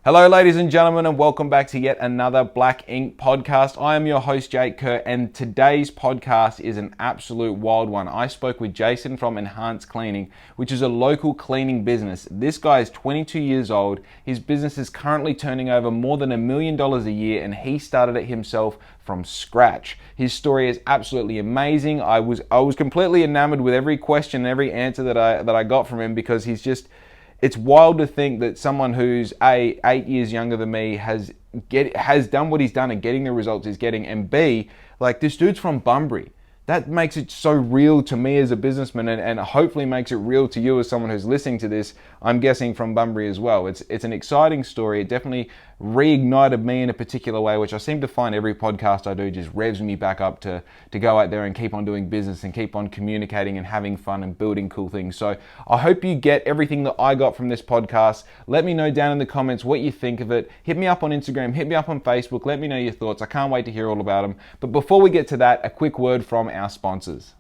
Hello ladies and gentlemen, and welcome back to yet another Black Ink podcast. I am your host Jake Kerr, and today's podcast is an absolute wild one. I spoke with Jason from Enhanced Cleaning, which is a local cleaning business. This guy is 22 years old. His business is currently turning over more than $1 million a year, and he started it himself from scratch. His story is absolutely amazing. I was completely enamored with every question and every answer that I got from him, because it's wild to think that someone who's 8 years younger than me has done what he's done and getting the results he's getting, and B, like, this dude's from Bunbury. That makes it so real to me as a businessman, and hopefully makes it real to you as someone who's listening to this, I'm guessing from Bunbury as well. It's an exciting story. It definitely reignited me in a particular way, which I seem to find every podcast I do just revs me back up to go out there and keep on doing business and keep on communicating and having fun and building cool things. So I hope you get everything that I got from this podcast. Let me know down in the comments what you think of it. Hit me up on Instagram, hit me up on Facebook, let me know your thoughts. I can't wait to hear all about them. But before we get to that, a quick word from our sponsors.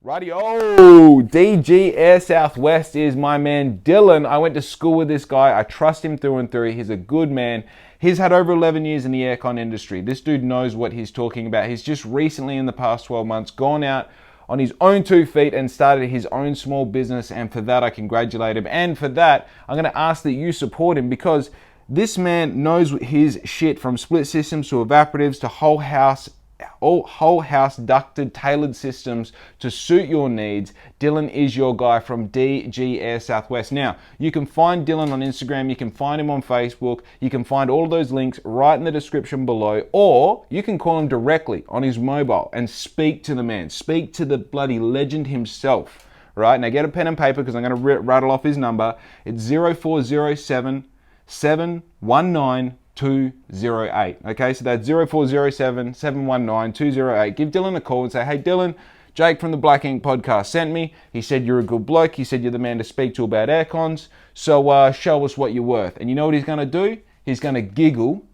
Rightio, DG Air Southwest is my man Dylan. I went to school with this guy. I trust him through and through. He's a good man. He's had over 11 years in the aircon industry. This dude knows what he's talking about. He's just recently, in the past 12 months, gone out on his own 2 feet and started his own small business, and for that I congratulate him. And for that, I'm going to ask that you support him, because this man knows his shit, from split systems to evaporatives to whole house ducted tailored systems to suit your needs. Dylan is your guy from DG Air Southwest. Now, you can find Dylan on Instagram, you can find him on Facebook, you can find all of those links right in the description below, or you can call him directly on his mobile and speak to the man, speak to the bloody legend himself. Right, now get a pen and paper, because I'm going to rattle off his number. It's 0407 719 208. Okay, so that's 0407 719 208. Give Dylan a call and say, hey Dylan, Jake from the Black Ink podcast sent me. He said you're a good bloke. He said you're the man to speak to about aircons. So show us what you're worth. And you know what he's going to do? He's going to giggle,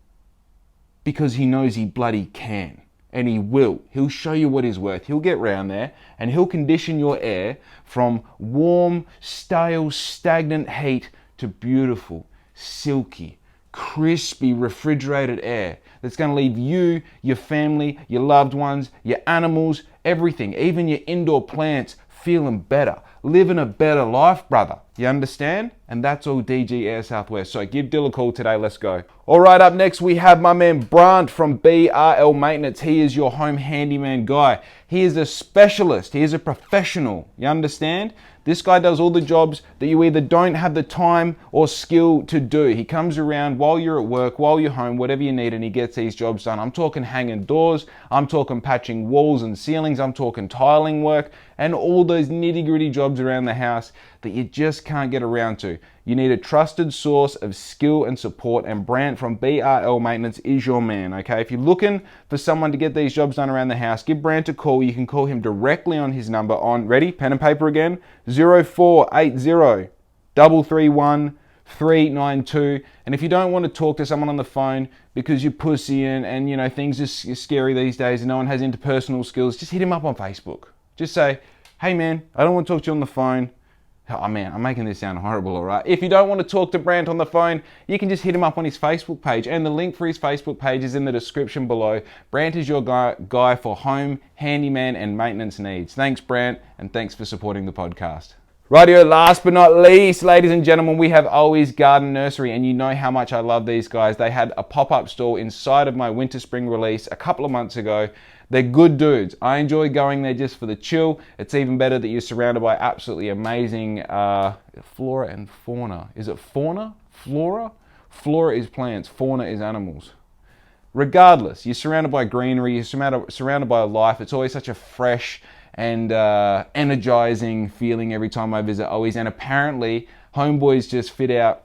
because he knows he bloody can. And he will. He'll show you what he's worth. He'll get round there and he'll condition your air from warm, stale, stagnant heat to beautiful, silky, crispy, refrigerated air that's going to leave you, your family, your loved ones, your animals, everything, even your indoor plants, feeling better, living a better life, brother. You understand? And that's all DG Air Southwest. So give Dill a call today. Let's go. All right, up next we have my man Brant from BRL Maintenance. He is your home handyman guy. He is a specialist. He is a professional. You understand? This guy does all the jobs that you either don't have the time or skill to do. He comes around while you're at work, while you're home, whatever you need, and he gets these jobs done. I'm talking hanging doors, I'm talking patching walls and ceilings, I'm talking tiling work, and all those nitty-gritty jobs around the house that you just can't get around to. You need a trusted source of skill and support, and Brant from BRL Maintenance is your man, okay? If you're looking for someone to get these jobs done around the house, give Brant a call. You can call him directly on his number on, ready, pen and paper again, 0480 331 392. And if you don't want to talk to someone on the phone because you're pussy and you know, things are scary these days and no one has interpersonal skills, just hit him up on Facebook. Just say, hey man, I don't want to talk to you on the phone. Oh man, I'm making this sound horrible, all right? If you don't want to talk to Brant on the phone, you can just hit him up on his Facebook page, and the link for his Facebook page is in the description below. Brant is your guy for home, handyman, and maintenance needs. Thanks, Brant, and thanks for supporting the podcast. Rightio, last but not least, ladies and gentlemen, we have Always Garden Nursery, and you know how much I love these guys. They had a pop-up store inside of my winter spring release a couple of months ago. They're good dudes. I enjoy going there just for the chill. It's even better that you're surrounded by absolutely amazing flora and fauna. Is it fauna? Flora? Flora is plants, fauna is animals. Regardless, you're surrounded by greenery, you're surrounded by life. It's always such a fresh and energizing feeling every time I visit Always. And apparently, homeboys just fit out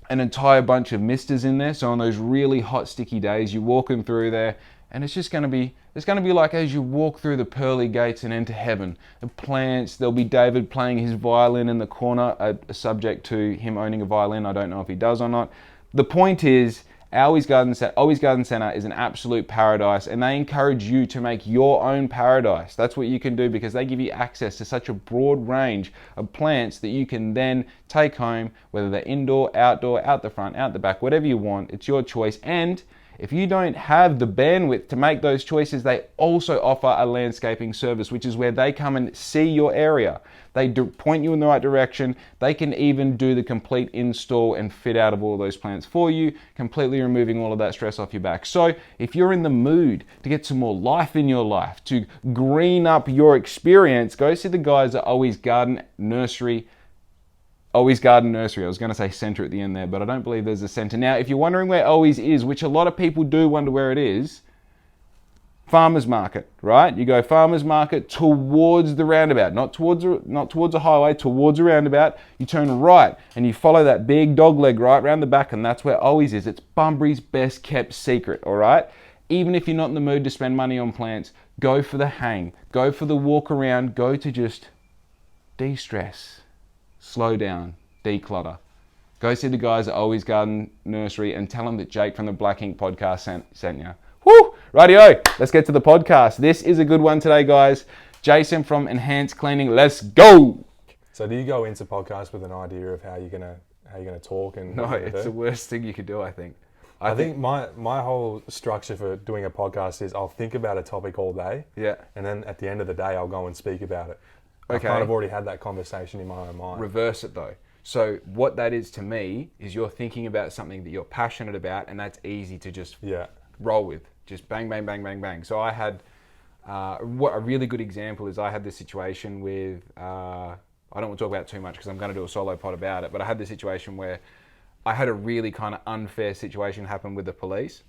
an entire bunch of misters in there. So on those really hot, sticky days, you're walking through there, and it's going to be like as you walk through the pearly gates and into heaven. The plants, there'll be David playing his violin in the corner, subject to him owning a violin. I don't know if he does or not. The point is, Always Garden Centre is an absolute paradise, and they encourage you to make your own paradise. That's what you can do, because they give you access to such a broad range of plants that you can then take home, whether they're indoor, outdoor, out the front, out the back, whatever you want. It's your choice. And if you don't have the bandwidth to make those choices, they also offer a landscaping service, which is where they come and see your area. They point you in the right direction. They can even do the complete install and fit out of all those plants for you, completely removing all of that stress off your back. So if you're in the mood to get some more life in your life, to green up your experience, go see the guys at Always Garden Nursery. Always Garden Nursery. I was going to say centre at the end there, but I don't believe there's a centre. Now, if you're wondering where Always is, which a lot of people do wonder where it is, Farmers Market, right? You go Farmers Market towards the roundabout, not towards a highway, towards a roundabout. You turn right and you follow that big dog leg right around the back, and that's where Always is. It's Bunbury's best kept secret, all right? Even if you're not in the mood to spend money on plants, go for the hang, go for the walk around, go to just de-stress. Slow down, declutter. Go see the guys at Always Garden Nursery and tell them that Jake from the Black Ink podcast sent you. Woo! Rightio, let's get to the podcast. This is a good one today, guys. Jason from Enhanced Cleaning. Let's go! So do you go into podcasts with an idea of how you're gonna talk and No, it's the worst thing you could do, I think. I think my whole structure for doing a podcast is I'll think about a topic all day. Yeah. And then at the end of the day I'll go and speak about it. Okay. I've kind of already had that conversation in my own mind. Reverse it though. So what that is to me is you're thinking about something that you're passionate about, and that's easy to just roll with. Just bang, bang, bang, bang, bang. So I had, what a really good example is I had this situation with, I don't want to talk about it too much because I'm going to do a solo pod about it, but I had this situation where I had a really kind of unfair situation happen with the police.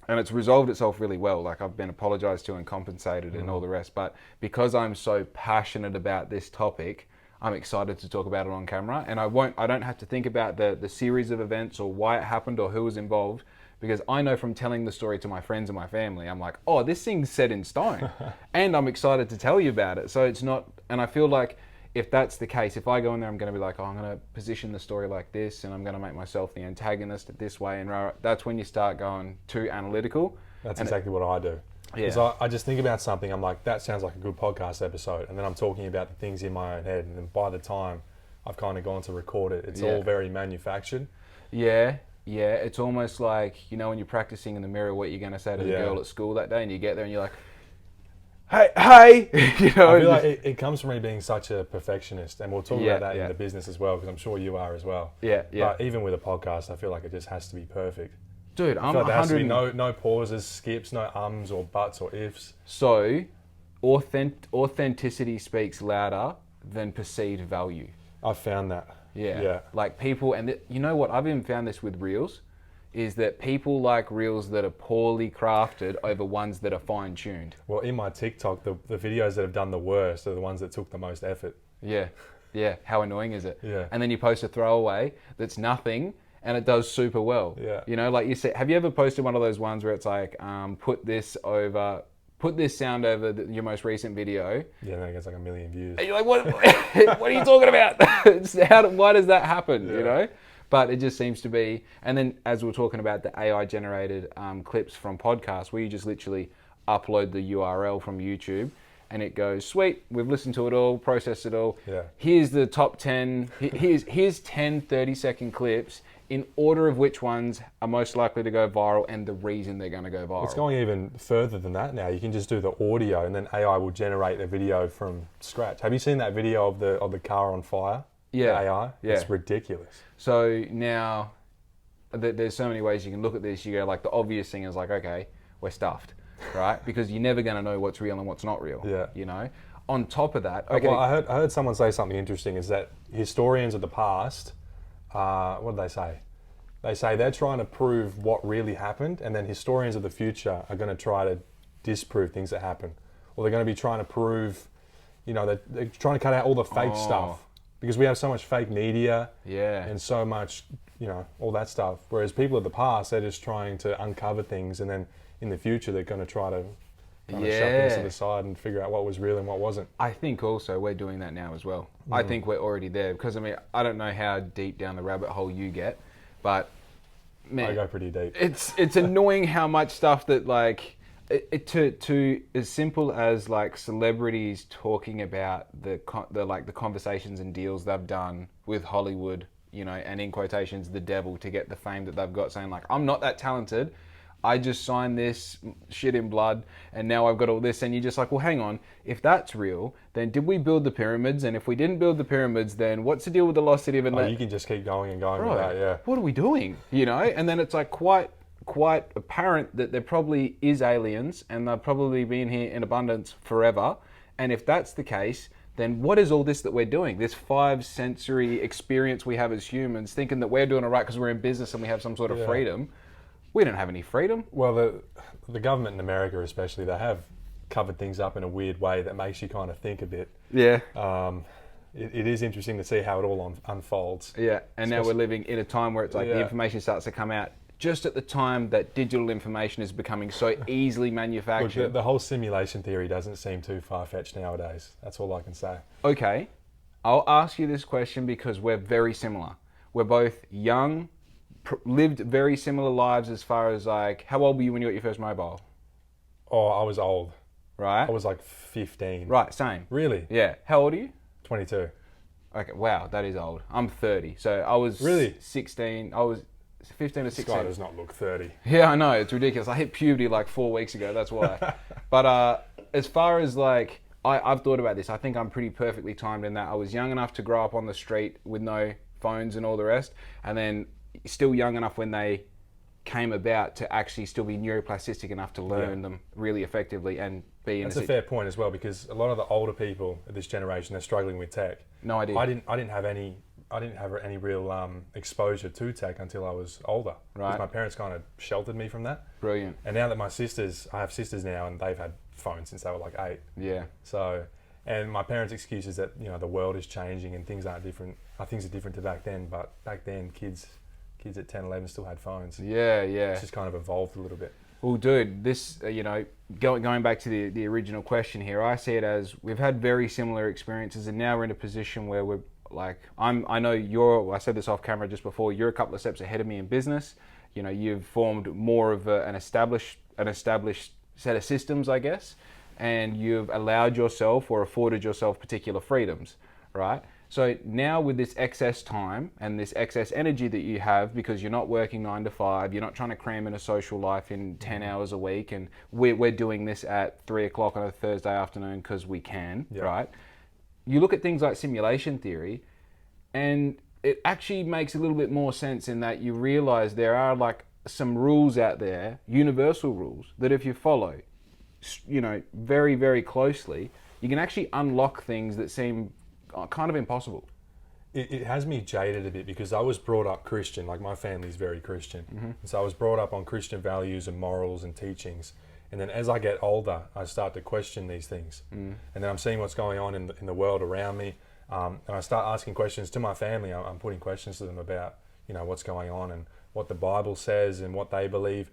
And it's resolved itself really well. Like, I've been apologized to and compensated and all the rest. But because I'm so passionate about this topic, I'm excited to talk about it on camera. And I don't have to think about the series of events or why it happened or who was involved, because I know from telling the story to my friends and my family, I'm like, oh, this thing's set in stone. And I'm excited to tell you about it. So it's not, and I feel like if that's the case, if I go in there, I'm going to be like, oh, I'm going to position the story like this, and I'm going to make myself the antagonist this way, and that's when you start going too analytical. That's exactly what I do. Yeah. Because I just think about something, I'm like, that sounds like a good podcast episode, and then I'm talking about the things in my own head, and then by the time I've kind of gone to record it, it's all very manufactured. Yeah, it's almost like, you know, when you're practicing in the mirror what you're going to say to the girl at school that day, and you get there and you're like, hey, you know. I feel like it comes from me being such a perfectionist, and we'll talk about that in the business as well, because I'm sure you are as well. Yeah. But even with a podcast, I feel like it just has to be perfect. Dude, I feel like there has to be no pauses, skips, no ums or buts or ifs. So, authenticity speaks louder than perceived value. I've found that. Yeah. Like people, and you know what? I've even found this with reels, is that people like reels that are poorly crafted over ones that are fine-tuned. Well, in my TikTok, the videos that have done the worst are the ones that took the most effort. Yeah. How annoying is it? Yeah. And then you post a throwaway that's nothing, and it does super well. Yeah. You know, like you said, have you ever posted one of those ones where it's like, put this sound over your most recent video? Yeah, and then it gets like 1 million views. And you're like, what? What are you talking about? Why does that happen? Yeah. You know? But it just seems to be, and then as we're talking about the AI generated clips from podcasts, where you just literally upload the URL from YouTube and it goes, sweet, we've listened to it all, processed it all. Yeah. Here's the top 10, here's 10 30-second clips in order of which ones are most likely to go viral and the reason they're going to go viral. It's going even further than that now. You can just do the audio and then AI will generate a video from scratch. Have you seen that video of the car on fire? Yeah. The AI? Yeah. It's ridiculous. So now there's so many ways you can look at this. You go, like, the obvious thing is like, okay, we're stuffed, right? Because you're never going to know what's real and what's not real. Yeah. You know. On top of that, okay. Well, I heard someone say something interesting. Is that historians of the past, what did they say? They say they're trying to prove what really happened, and then historians of the future are going to try to disprove things that happen, or they're going to be trying to prove, you know, they're trying to cut out all the fake stuff. Because we have so much fake media and so much, you know, all that stuff. Whereas people of the past, they're just trying to uncover things, and then in the future, they're going to try to kind of shove things to the side and figure out what was real and what wasn't. I think also we're doing that now as well. I think we're already there, because I mean, I don't know how deep down the rabbit hole you get, but man, I go pretty deep. It's annoying how much stuff that like to as simple as like celebrities talking about the conversations and deals they've done with Hollywood, you know, and in quotations the devil to get the fame that they've got, saying like, I'm not that talented, I just signed this shit in blood and now I've got all this. And you're just like, well, hang on, if that's real, then did we build the pyramids? And if we didn't build the pyramids, then what's the deal with the lost city of Atlantis? You can just keep going and going Bro, with that, yeah. what are we doing? You know, and then it's like quite apparent that there probably is aliens and they've probably been here in abundance forever. And if that's the case, then what is all this that we're doing? This 5 sensory experience we have as humans, thinking that we're doing it right because we're in business and we have some sort of freedom. We don't have any freedom. Well, the government in America especially, they have covered things up in a weird way that makes you kind of think a bit. Yeah. It is interesting to see how it all unfolds. Yeah, and now we're living in a time where it's like the information starts to come out just at the time that digital information is becoming so easily manufactured. Look, the whole simulation theory doesn't seem too far-fetched nowadays. That's all I can say. Okay, I'll ask you this question because we're very similar. We're both young, lived very similar lives as far as like, how old were you when you got your first mobile? Oh, I was old. Right. I was like 15. Right, same. Really? Yeah. How old are you? 22. Okay, wow, that is old. I'm 30. So I was 16. I was 15 or 16. This guy does not look 30. Yeah, I know. It's ridiculous. I hit puberty like 4 weeks ago. That's why. But as far as like, I've thought about this. I think I'm pretty perfectly timed in that I was young enough to grow up on the street with no phones and all the rest. And then still young enough when they came about to actually still be neuroplastic enough to learn them really effectively and be in That's a fair point as well, because a lot of the older people of this generation are struggling with tech. No idea. I didn't have any real exposure to tech until I was older. Right. Because my parents kind of sheltered me from that. Brilliant. And now that I have sisters now, and they've had phones since they were like 8. Yeah. So, and my parents' excuse is that, you know, the world is changing and things aren't different. Things are different to back then, but back then kids at 10, 11 still had phones. Yeah. It's just kind of evolved a little bit. Well, dude, this, you know, going back to the original question here, I see it as we've had very similar experiences, and now we're in a position where we're like, I know I said this off camera just before, you're a couple of steps ahead of me in business. You know, you've formed more of an established set of systems, I guess, and you've allowed yourself or afforded yourself particular freedoms, right? So now with this excess time and this excess energy that you have, because you're not working 9 to 5, you're not trying to cram in a social life in 10 hours a week, and we're doing this at 3 o'clock on a Thursday afternoon because we can, right? You look at things like simulation theory, and it actually makes a little bit more sense in that you realize there are like some rules out there, universal rules, that if you follow, you know, very, very closely, you can actually unlock things that seem kind of impossible. It has me jaded a bit because I was brought up Christian, like my family's very Christian. And so I was brought up on Christian values and morals and teachings. And then as I get older, I start to question these things. And then I'm seeing what's going on in the world around me. And I start asking questions to my family. I'm putting questions to them about, you know, what's going on and what the Bible says and what they believe.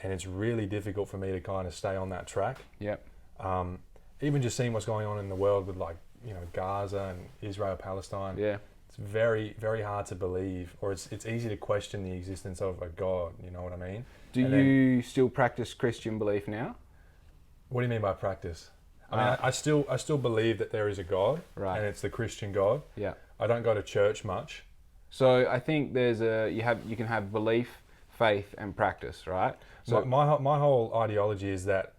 And it's really difficult for me to kind of stay on that track. Yep. Even just seeing what's going on in the world with, like, you know, Gaza and Israel, Palestine. Yeah. It's very, very hard to believe, or it's easy to question the existence of a God, you know what I mean? Do you still practice Christian belief now? What do you mean by practice? I mean, I still believe that there is a God, right, and it's the Christian God. Yeah. I don't go to church much. So I think you can have belief, faith, and practice, right? So my whole ideology is that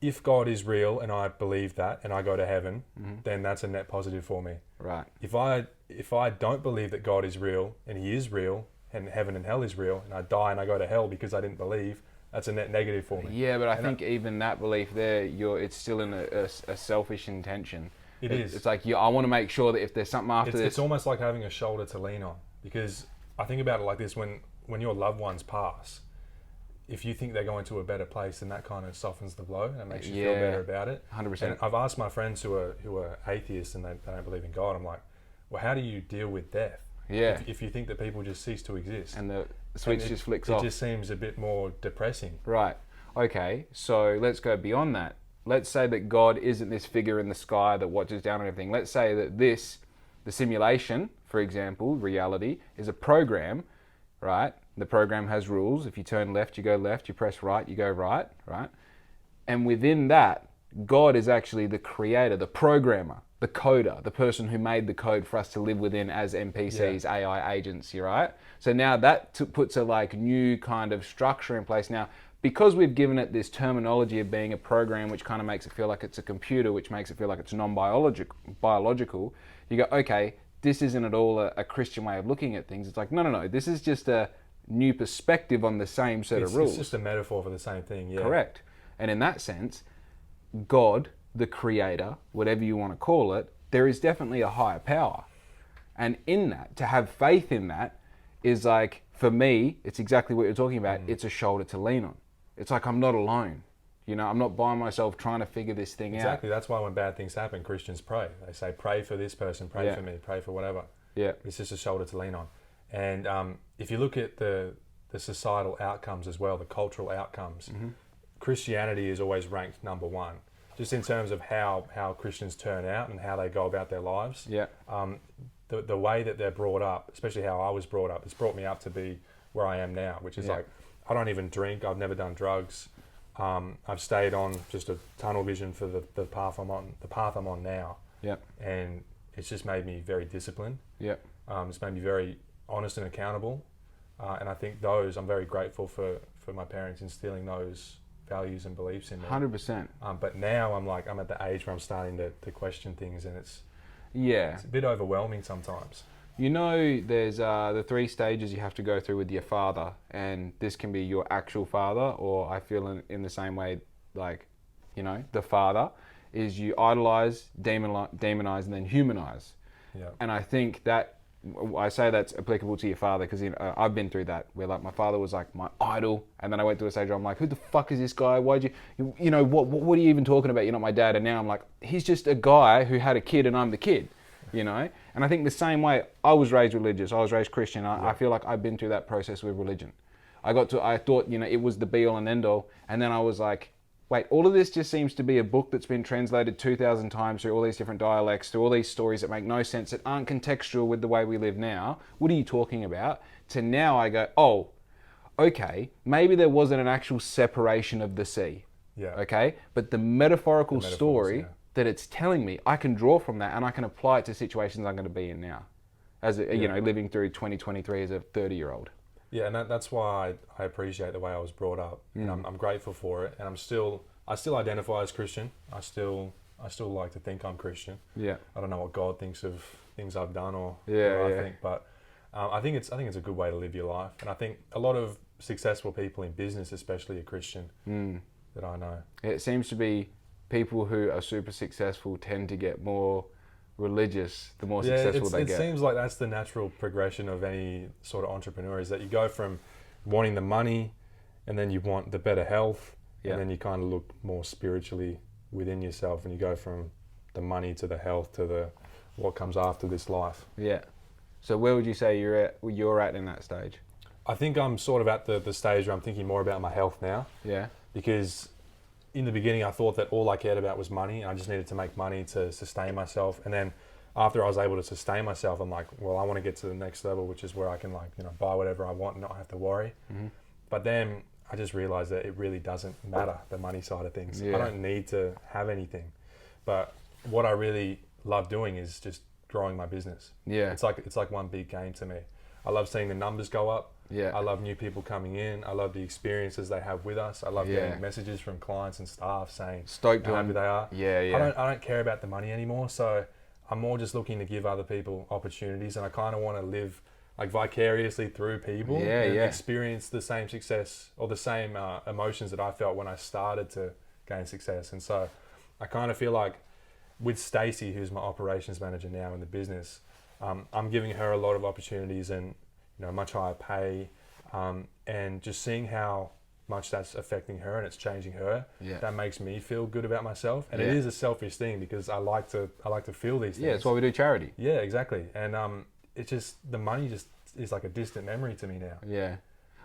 if God is real and I believe that and I go to heaven, then that's a net positive for me. Right. If I don't believe that God is real and He is real and heaven and hell is real, and I die and I go to hell because I didn't believe, that's a net negative for me. Yeah, but I think even that belief there, it's still in a selfish intention. It is. It's like I want to make sure that if there's something after this, it's almost like having a shoulder to lean on. Because I think about it like this: when your loved ones pass, if you think they're going to a better place, then that kind of softens the blow and it makes you feel better about it. 100%. And I've asked my friends who are atheists and they don't believe in God, I'm like, well, how do you deal with death? Yeah. If you think that people just cease to exist. And the switch just flicks off. It just seems a bit more depressing. Right. Okay, so let's go beyond that. Let's say that God isn't this figure in the sky that watches down on everything. Let's say that the simulation, for example, reality, is a program, right? The program has rules. If you turn left, you go left. You press right, you go right, right? And within that, God is actually the creator, the programmer, the coder, the person who made the code for us to live within as NPCs, AI agents, right? So now that puts a like new kind of structure in place. Now, because we've given it this terminology of being a program, which kind of makes it feel like it's a computer, which makes it feel like it's non-biological, you go, okay, this isn't at all a Christian way of looking at things. It's like, no, this is just a new perspective on the same set of rules. It's just a metaphor for the same thing, yeah. Correct. And in that sense, God, the creator, whatever you want to call it, there is definitely a higher power. And in that, to have faith in that is like, for me, it's exactly what you're talking about. It's a shoulder to lean on. It's like, I'm not alone. You know, I'm not by myself trying to figure this thing out. Exactly. That's why when bad things happen, Christians pray. They say, pray for this person, pray for me, pray for whatever. Yeah. It's just a shoulder to lean on. And if you look at the societal outcomes as well, the cultural outcomes, Christianity is always ranked number one, just in terms of how Christians turn out and how they go about their lives. Yeah. The way that they're brought up, especially how I was brought up, it's brought me up to be where I am now, which is like, I don't even drink, I've never done drugs. I've stayed on just a tunnel vision for the path I'm on now. Yeah. And it's just made me very disciplined. Yeah. It's made me very honest and accountable. And I think I'm very grateful for my parents instilling those values and beliefs in me. 100%. But now I'm at the age where I'm starting to question things, and it's a bit overwhelming sometimes. You know, there's the 3 stages you have to go through with your father, and this can be your actual father, or I feel in the same way, like, you know, the father is you idolize, demonize, and then humanize. Yeah. And I think that, I say that's applicable to your father because, you know, I've been through that where like my father was like my idol, and then I went through a stage where I'm like, who the fuck is this guy? Why'd you know, what are you even talking about? You're not my dad. And now I'm like, he's just a guy who had a kid and I'm the kid, you know? And I think the same way, I was raised religious, I was raised Christian. I feel like I've been through that process with religion. I thought, you know, it was the be all and end all. And then I was like, wait, all of this just seems to be a book that's been translated 2,000 times through all these different dialects, through all these stories that make no sense, that aren't contextual with the way we live now. What are you talking about? To now I go, oh, okay, maybe there wasn't an actual separation of the sea. Yeah. Okay? But the metaphorical story that it's telling me, I can draw from that and I can apply it to situations I'm going to be in now. As you know, living through 2023 as a 30-year-old. Yeah, and that's why I appreciate the way I was brought up. And I'm grateful for it, and I still identify as Christian. I still like to think I'm Christian. Yeah. I don't know what God thinks of things I've done or what I think, but I think it's a good way to live your life. And I think a lot of successful people in business, especially, are Christian that I know. It seems to be people who are super successful tend to get more religious the more successful they get. It seems like that's the natural progression of any sort of entrepreneur, is that you go from wanting the money and then you want the better health and then you kind of look more spiritually within yourself, and you go from the money to the health to the what comes after this life. Yeah. So where would you say you're at in that stage? I think I'm sort of at the stage where I'm thinking more about my health now. Yeah. Because in the beginning, I thought that all I cared about was money, and I just needed to make money to sustain myself. And then after I was able to sustain myself, I'm like, well, I want to get to the next level, which is where I can, like, you know, buy whatever I want and not have to worry. Mm-hmm. But then I just realized that it really doesn't matter, the money side of things. Yeah. I don't need to have anything. But what I really love doing is just growing my business. Yeah. It's like one big game to me. I love seeing the numbers go up. Yeah. I love new people coming in. I love the experiences they have with us. I love getting messages from clients and staff saying stoked how happy they are. Yeah, yeah. I don't care about the money anymore. So I'm more just looking to give other people opportunities, and I kind of want to live like vicariously through people and experience the same success or the same emotions that I felt when I started to gain success. And so I kind of feel like with Stacey, who's my operations manager now in the business, I'm giving her a lot of opportunities and, you know, much higher pay, and just seeing how much that's affecting her and it's changing her. Yeah. That makes me feel good about myself, and it is a selfish thing because I like to feel these things. Yeah, that's why we do charity. Yeah, exactly. And it's just the money just is like a distant memory to me now. Yeah,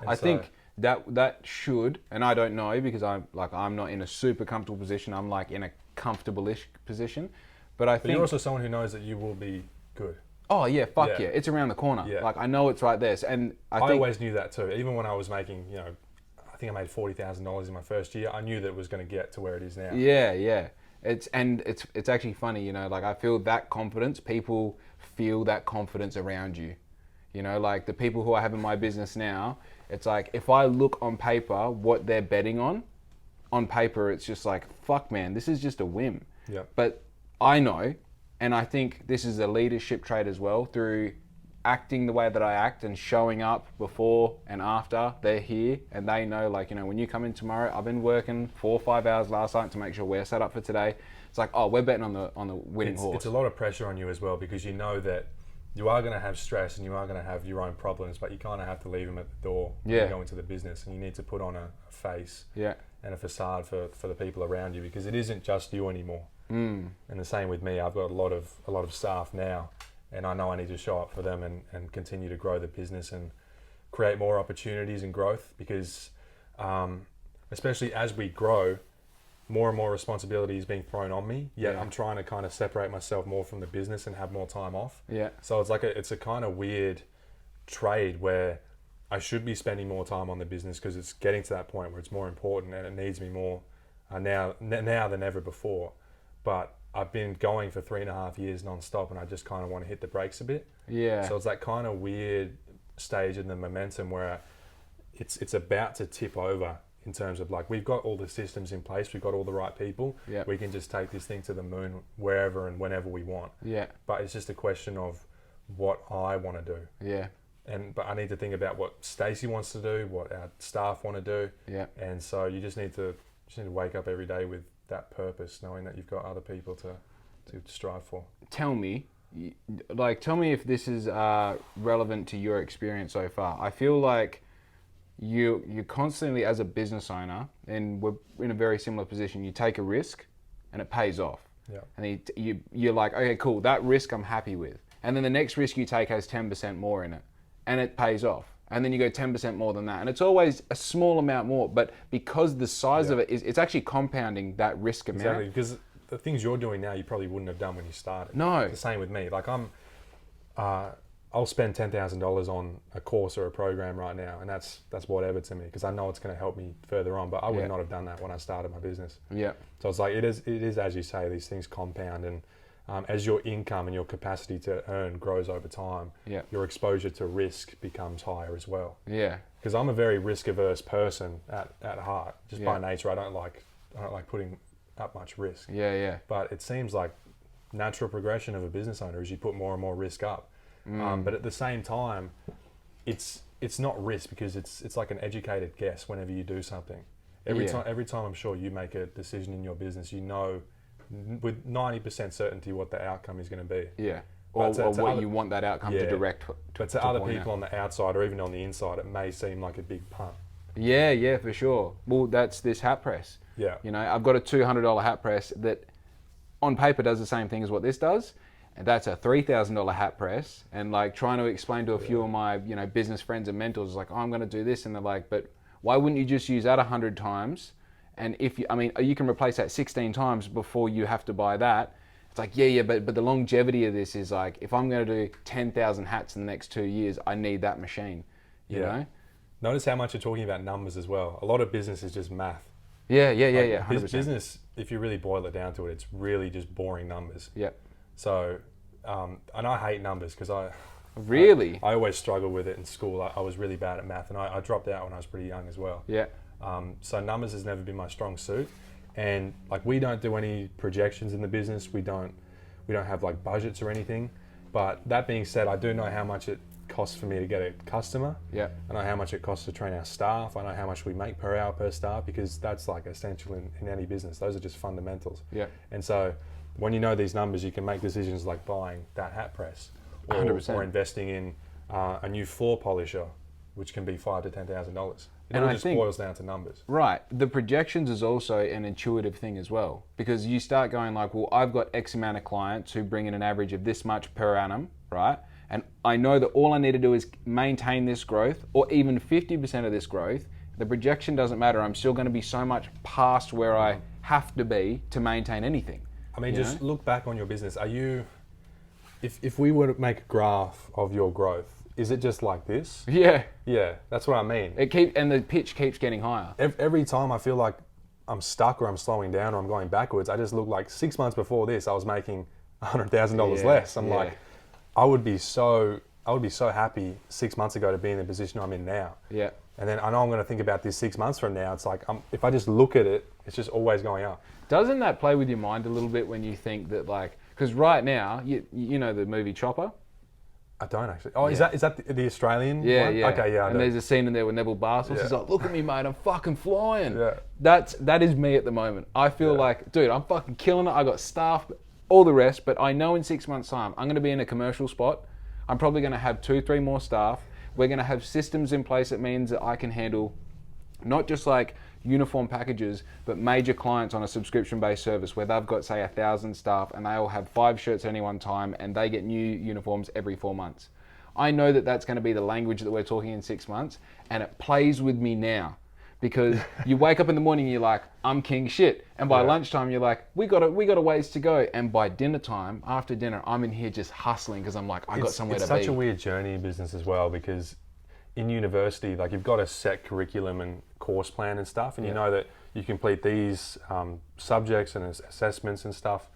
and I think that should, and I don't know because I'm not in a super comfortable position. I'm like in a comfortable-ish position, but I think you're also someone who knows that you will be good. oh yeah, fuck yeah, it's around the corner. Yeah. Like I know it's right there. So, and I think always knew that too. Even when I was making, I think I made $40,000 in my first year. I knew that it was going to get to where it is now. Yeah. It's actually funny, like I feel that confidence. People feel that confidence around you. Like the people who I have in my business now, it's like if I look on paper what they're betting on paper, it's just like, fuck man, this is just a whim. Yeah. But I know, and I think this is a leadership trait as well, through acting the way that I act and showing up before and after they're here, and they know, like, when you come in tomorrow, I've been working 4 or 5 hours last night to make sure we're set up for today. It's like, oh, we're betting on the winning horse. It's a lot of pressure on you as well, because you know that you are going to have stress and you are going to have your own problems, but you kind of have to leave them at the door when you go into the business, and you need to put on a face and a facade for the people around you, because it isn't just you anymore. And the same with me. I've got a lot of staff now, and I know I need to show up for them and continue to grow the business and create more opportunities and growth, because especially as we grow, more and more responsibility is being thrown on me, yet I'm trying to kind of separate myself more from the business and have more time off. So it's like it's a kind of weird trade where I should be spending more time on the business, because it's getting to that point where it's more important and it needs me more now than ever before. But I've been going for 3.5 years non-stop, and I just kind of want to hit the brakes a bit. So it's that kind of weird stage in the momentum where it's about to tip over, in terms of like, we've got all the systems in place, we've got all the right people, we can just take this thing to the moon wherever and whenever we want. But it's just a question of what I want to do. But I need to think about what Stacey wants to do, what our staff want to do. And so you just need to wake up every day with that purpose, knowing that you've got other people to strive for. Tell me if this is relevant to your experience so far. I feel like you constantly, as a business owner, and we're in a very similar position, you take a risk and it pays off. And you're like, okay, cool, that risk I'm happy with. And then the next risk you take has 10% more in it, and it pays off. And then you go 10% more than that. And it's always a small amount more, but because the size of it it's actually compounding that risk amount. Exactly, because the things you're doing now, you probably wouldn't have done when you started. No. It's the same with me. Like I'll spend $10,000 on a course or a program right now, and that's whatever to me, because I know it's going to help me further on. But I would not have done that when I started my business. So it's like it is as you say, these things compound, and as your income and your capacity to earn grows over time, your exposure to risk becomes higher as well. Because I'm a very risk-averse person at heart, just by nature. I don't like putting up much risk. But it seems like natural progression of a business owner is you put more and more risk up. But at the same time, it's not risk, because it's like an educated guess whenever you do something. Every time I'm sure you make a decision in your business, you know with 90% certainty what the outcome is going to be. Or what you want that outcome to direct. But to other people on the outside, or even on the inside, it may seem like a big punt. Yeah, for sure. Well, that's this hat press. I've got a $200 hat press that on paper does the same thing as what this does. And that's a $3,000 hat press. And like trying to explain to a few of my, business friends and mentors, like, oh, I'm going to do this. And they're like, but why wouldn't you just use that 100 times? And you can replace that 16 times before you have to buy that. It's like, but the longevity of this is like, if I'm going to do 10,000 hats in the next 2 years, I need that machine, you know? Notice how much you're talking about numbers as well. A lot of business is just math. 100%. Business, if you really boil it down to it, it's really just boring numbers. So, and I hate numbers, because I always struggle with it in school. I was really bad at math, and I dropped out when I was pretty young as well. So numbers has never been my strong suit, and like we don't do any projections in the business. We don't have like budgets or anything. But that being said, I do know how much it costs for me to get a customer. I know how much it costs to train our staff. I know how much we make per hour per staff, because that's like essential in any business. Those are just fundamentals. And so when you know these numbers, you can make decisions like buying that hat press, or 100%. Or investing in a new floor polisher, which can be $5,000 to $10,000. It all just boils down to numbers. Right. The projections is also an intuitive thing as well, because you start going like, well, I've got X amount of clients who bring in an average of this much per annum, right? And I know that all I need to do is maintain this growth, or even 50% of this growth. The projection doesn't matter. I'm still going to be so much past where I have to be to maintain anything. I mean, just look back on your business. if we were to make a graph of your growth, is it just like this? Yeah. Yeah, that's what I mean. And the pitch keeps getting higher. Every time I feel like I'm stuck or I'm slowing down or I'm going backwards, I just look like 6 months before this, I was making $100,000 less. I'm like, I would be so happy 6 months ago to be in the position I'm in now. Yeah. And then I know I'm going to think about this 6 months from now. It's like, if I just look at it, it's just always going up. Doesn't that play with your mind a little bit when you think that, like, because right now, you know the movie Chopper? I don't actually. Oh, is that the Australian one? Yeah. Okay, yeah. And there's a scene in there where Neville Bartos is like, look at me, mate, I'm fucking flying. Yeah. That is me at the moment. I feel like, dude, I'm fucking killing it. I got staff, all the rest, but I know in 6 months' time, I'm going to be in a commercial spot. I'm probably going to have 2-3 more staff. We're going to have systems in place that means that I can handle not just like uniform packages, but major clients on a subscription-based service where they've got, say, 1,000 staff and they all have 5 shirts at any one time and they get new uniforms every 4 months. I know that that's going to be the language that we're talking in 6 months, and it plays with me now because you wake up in the morning and you're like, I'm king shit. And by lunchtime, you're like, we got a ways to go. And by dinner time, after dinner, I'm in here just hustling because I'm like, I got somewhere to be. It's such a weird journey in business as well because in university, like you've got a set curriculum and course plan and stuff, and you know that you complete these subjects and assessments and stuff,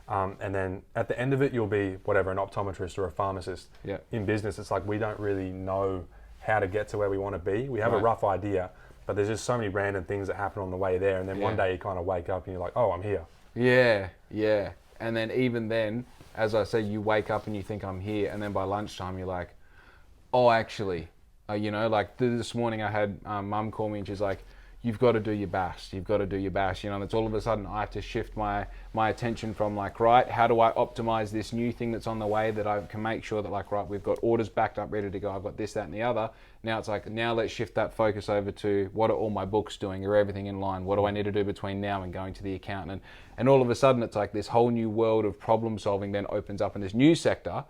and then at the end of it, you'll be whatever, an optometrist or a pharmacist. Yeah. In business, it's like we don't really know how to get to where we want to be. We have a rough idea, but there's just so many random things that happen on the way there, and then one day you kind of wake up and you're like, oh, I'm here. Yeah. And then even then, as I say, you wake up and you think I'm here, and then by lunchtime, you're like, oh, actually... you know, like this morning I had mum call me and she's like, you've got to do your best. You've got to do your best. You know, and it's all of a sudden I have to shift my attention from like, right, how do I optimize this new thing that's on the way that I can make sure that like, right, we've got orders backed up, ready to go. I've got this, that, and the other. Now it's like, now let's shift that focus over to what are all my books doing? Are everything in line? What do I need to do between now and going to the accountant? And all of a sudden it's like this whole new world of problem solving then opens up in this new sector.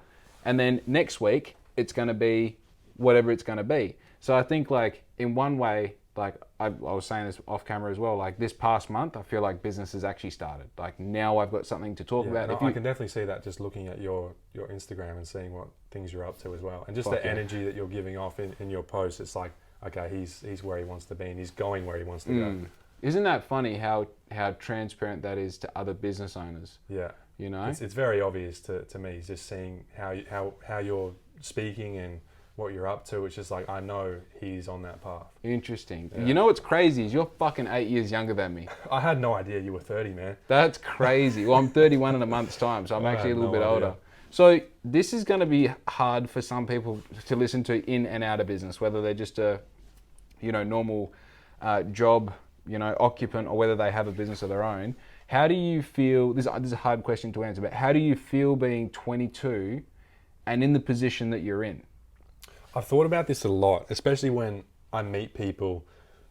And then next week it's going to be whatever it's going to be. So I think like in one way, like I was saying this off camera as well, like this past month, I feel like business has actually started. Like now I've got something to talk about. No, I can definitely see that just looking at your Instagram and seeing what things you're up to as well. And just the energy that you're giving off in your posts, it's like, okay, he's where he wants to be and he's going where he wants to go. Isn't that funny how transparent that is to other business owners? Yeah. You know? It's very obvious to me, just seeing how you're speaking and what you're up to. It's just like, I know he's on that path. Interesting. You know what's crazy is you're fucking 8 years younger than me. I had no idea you were 30, man. That's crazy. Well, I'm 31 in a month's time, so I'm actually a little bit older. So this is going to be hard for some people to listen to in and out of business, whether they're just a, normal job, occupant, or whether they have a business of their own. How do you feel, this is a hard question to answer, but how do you feel being 22 and in the position that you're in? I've thought about this a lot, especially when I meet people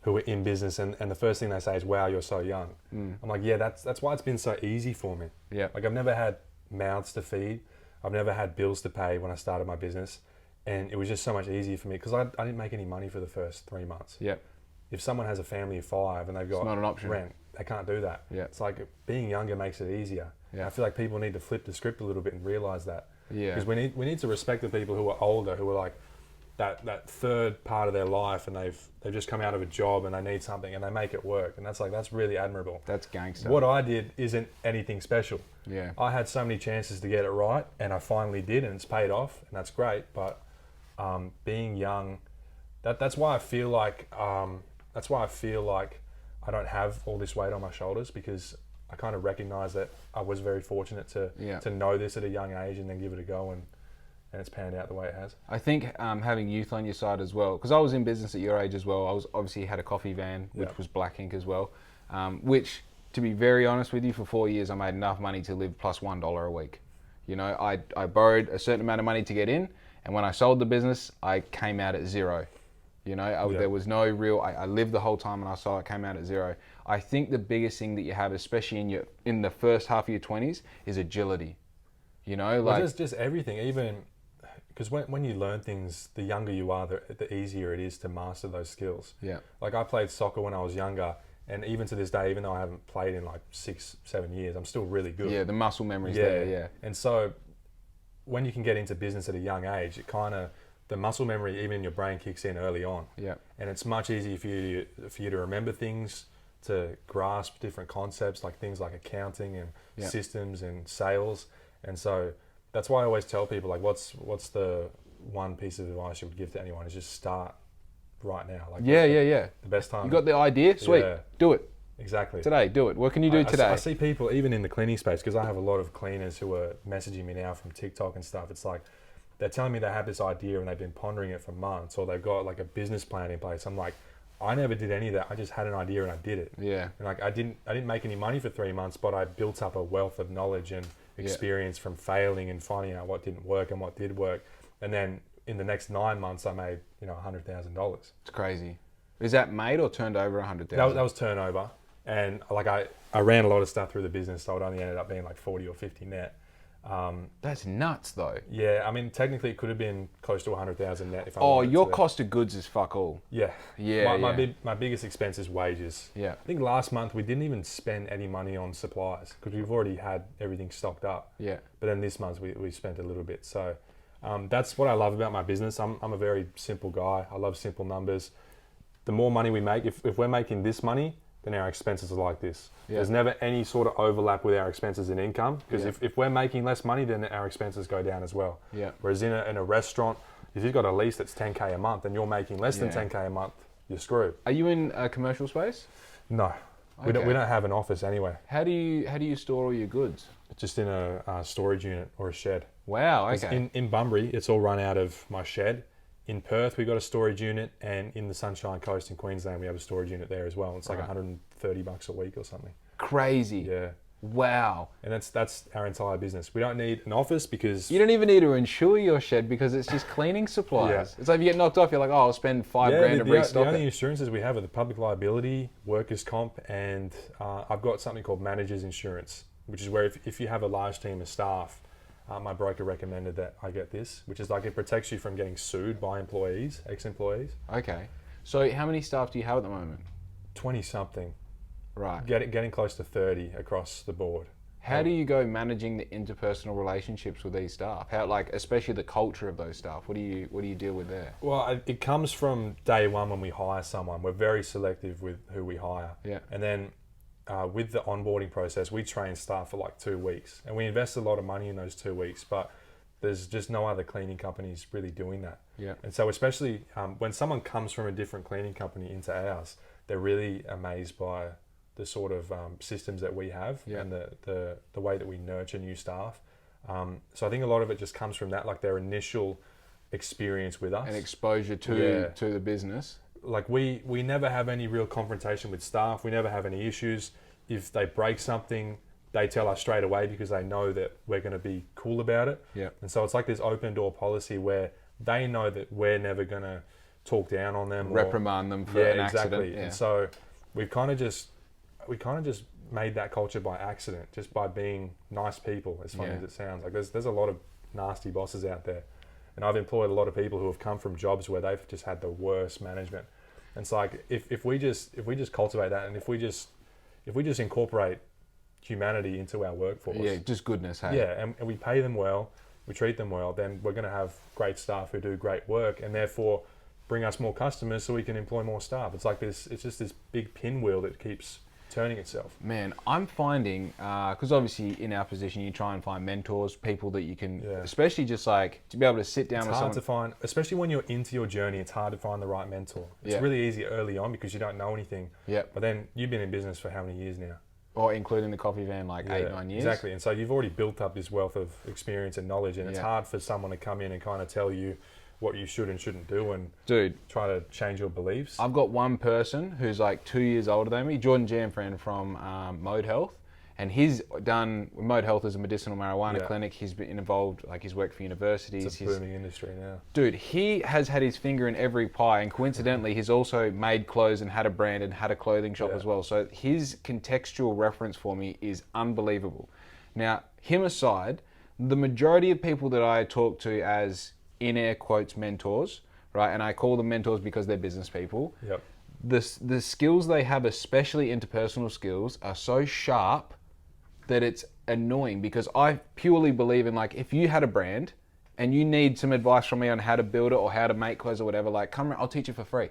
who are in business and the first thing they say is, wow, you're so young. I'm like, yeah, that's why it's been so easy for me. Yeah. Like I've never had mouths to feed. I've never had bills to pay when I started my business. And it was just so much easier for me because I didn't make any money for the first 3 months. Yeah. If someone has a family of 5 and they've got not an option. rent, they can't do that. Yeah. It's like being younger makes it easier. Yeah. I feel like people need to flip the script a little bit and realize that. Yeah. Because we need to respect the people who are older, who are like that third part of their life and they've just come out of a job and they need something and they make it work. And that's really admirable. That's gangster. What I did isn't anything special. Yeah. I had so many chances to get it right and I finally did and it's paid off and that's great. But being young, that's why I feel like I don't have all this weight on my shoulders, because I kind of recognize that I was very fortunate to know this at a young age and then give it a go, and it's panned out the way it has. I think having youth on your side as well, because I was in business at your age as well. I was obviously had a coffee van, which was black ink as well, which, to be very honest with you, for 4 years I made enough money to live plus $1 a week. I borrowed a certain amount of money to get in, and when I sold the business, I came out at zero. There was no real, I lived the whole time and I saw it came out at zero. I think the biggest thing that you have, especially in the first half of your 20s, is agility. Just everything, even because when you learn things, the younger you are, the easier it is to master those skills. Yeah. Like I played soccer when I was younger, and even to this day, even though I haven't played in like 6-7 years, I'm still really good. Yeah, the muscle memory's there, yeah. And so when you can get into business at a young age, it kind of, the muscle memory even in your brain kicks in early on. Yeah. And it's much easier for you to remember things, to grasp different concepts, like things like accounting and systems and sales. And so that's why I always tell people, like, what's the one piece of advice you would give to anyone is just start right now. Like the best time. You got the idea? Sweet. Yeah. Do it. Exactly. Today, do it. What can you do today? I see people, even in the cleaning space, because I have a lot of cleaners who are messaging me now from TikTok and stuff. It's like, they're telling me they have this idea and they've been pondering it for months, or they've got like a business plan in place. I'm like, I never did any of that. I just had an idea and I did it. Yeah. And like, I didn't make any money for 3 months, but I built up a wealth of knowledge and experience from failing and finding out what didn't work and what did work. And then in the next 9 months, I made, $100,000. It's crazy. Is that made or turned over 100,000? That was turnover. And like I ran a lot of stuff through the business, so it only ended up being like 40 or 50 net. That's nuts though. Yeah, I mean, technically it could have been close to 100,000 net if I your cost of goods is fuck all. Yeah. My biggest expense is wages. Yeah. I think last month we didn't even spend any money on supplies because we've already had everything stocked up. Yeah. But then this month we spent a little bit. So that's what I love about my business. I'm a very simple guy. I love simple numbers. The more money we make, if we're making this money, then our expenses are like this. Yeah. There's never any sort of overlap with our expenses and income, because if we're making less money, then our expenses go down as well. Yeah. Whereas in a restaurant, if you've got a lease that's 10K a month and you're making less than 10K a month, you're screwed. Are you in a commercial space? No. Okay. We don't have an office anyway. How do you store all your goods? Just in a storage unit or a shed. Wow, okay. In Bunbury, it's all run out of my shed. In Perth, we've got a storage unit, and in the Sunshine Coast in Queensland, we have a storage unit there as well. It's like $130 a week or something. Crazy. Yeah. Wow. And that's our entire business. We don't need an office because... You don't even need to insure your shed because it's just cleaning supplies. Yeah. It's like if you get knocked off, you're like, I'll spend $5,000 to restock the only insurances we have are the public liability, workers' comp, and I've got something called manager's insurance, which is where if you have a large team of staff, my broker recommended that I get this, which is like it protects you from getting sued by employees, ex-employees. Okay. So how many staff do you have at the moment? 20-something. Right. Getting close to 30 across the board. How do you go managing the interpersonal relationships with these staff? How, like, especially the culture of those staff? What do you deal with there? Well, it comes from day one when we hire someone. We're very selective with who we hire. Yeah. And then with the onboarding process, we train staff for like 2 weeks, and we invest a lot of money in those 2 weeks, but there's just no other cleaning companies really doing that. Yeah. And so especially when someone comes from a different cleaning company into ours, they're really amazed by the sort of systems that we have and the way that we nurture new staff. So I think a lot of it just comes from that, like their initial experience with us. And exposure to the business. Like we never have any real confrontation with staff. We never have any issues. If they break something, they tell us straight away because they know that we're going to be cool about it. Yeah. And so it's like this open door policy where they know that we're never going to talk down on them, reprimand them for an accident. Yeah. And so we kind of just made that culture by accident, just by being nice people. As funny as it sounds, like there's a lot of nasty bosses out there. And I've employed a lot of people who have come from jobs where they've just had the worst management. And it's like if we just cultivate that, and if we just incorporate humanity into our workforce, just goodness, hey. Yeah, and we pay them well, we treat them well, then we're going to have great staff who do great work, and therefore bring us more customers, so we can employ more staff. It's like this. It's just this big pinwheel that keeps turning itself. Man, I'm finding, because obviously in our position, you try and find mentors, people that you can, especially just like to be able to sit down with someone. It's hard to find, especially when you're into your journey, it's hard to find the right mentor. It's really easy early on because you don't know anything. Yeah. But then you've been in business for how many years now? Or including the coffee van, like 8-9 years. Exactly. And so you've already built up this wealth of experience and knowledge, and it's hard for someone to come in and kind of tell you what you should and shouldn't do and try to change your beliefs. I've got one person who's like 2 years older than me, Jordan Jamfran from Mode Health, and he's done Mode Health as a medicinal marijuana clinic. He's been involved, like he's worked for universities. It's a booming industry now. Dude, he has had his finger in every pie, and coincidentally, he's also made clothes and had a brand and had a clothing shop as well. So his contextual reference for me is unbelievable. Now, him aside, the majority of people that I talk to as in air quotes mentors, right? And I call them mentors because they're business people. Yep. The skills they have, especially interpersonal skills, are so sharp that it's annoying, because I purely believe in, like, if you had a brand and you need some advice from me on how to build it or how to make clothes or whatever, like, come around, I'll teach you for free.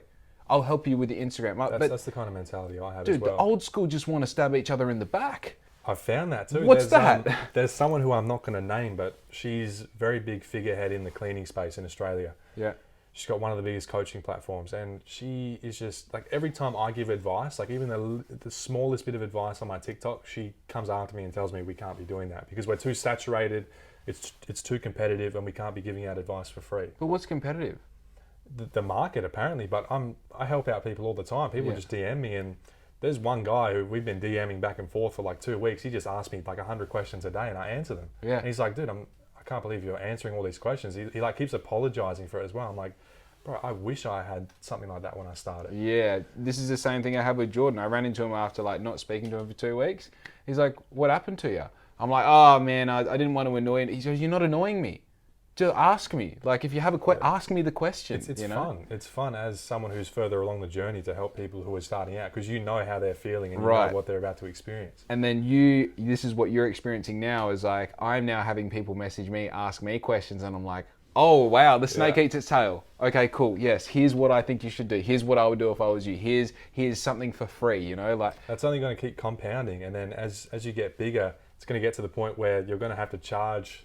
I'll help you with the Instagram. That's the kind of mentality I have dude, as well. The old school just want to stab each other in the back. I've found that too. What's that? There's someone who I'm not going to name, but she's very big figurehead in the cleaning space in Australia. Yeah. She's got one of the biggest coaching platforms, and she is just like, every time I give advice, like even the smallest bit of advice on my TikTok, she comes after me and tells me we can't be doing that because we're too saturated, it's too competitive, and we can't be giving out advice for free. But what's competitive? The market apparently, but I help out people all the time. People just DM me, and there's one guy who we've been DMing back and forth for like 2 weeks. He just asks me like 100 questions a day, and I answer them. Yeah. And he's like, dude, I can't believe you're answering all these questions. He like keeps apologizing for it as well. I'm like, bro, I wish I had something like that when I started. Yeah, this is the same thing I have with Jordan. I ran into him after like not speaking to him for 2 weeks. He's like, what happened to you? I'm like, oh man, I didn't want to annoy him. He goes, you're not annoying me. Just ask me. Like, if you have a question, ask me the question. It's you know? fun. It's fun as someone who's further along the journey to help people who are starting out, because you know how they're feeling and you know what they're about to experience. And then this is what you're experiencing now is like, I'm now having people message me, ask me questions, and I'm like, oh wow, the snake eats its tail. Okay, cool. Yes, here's what I think you should do. Here's what I would do if I was you. Here's something for free. You know, like that's only going to keep compounding, and then as you get bigger, it's going to get to the point where you're going to have to charge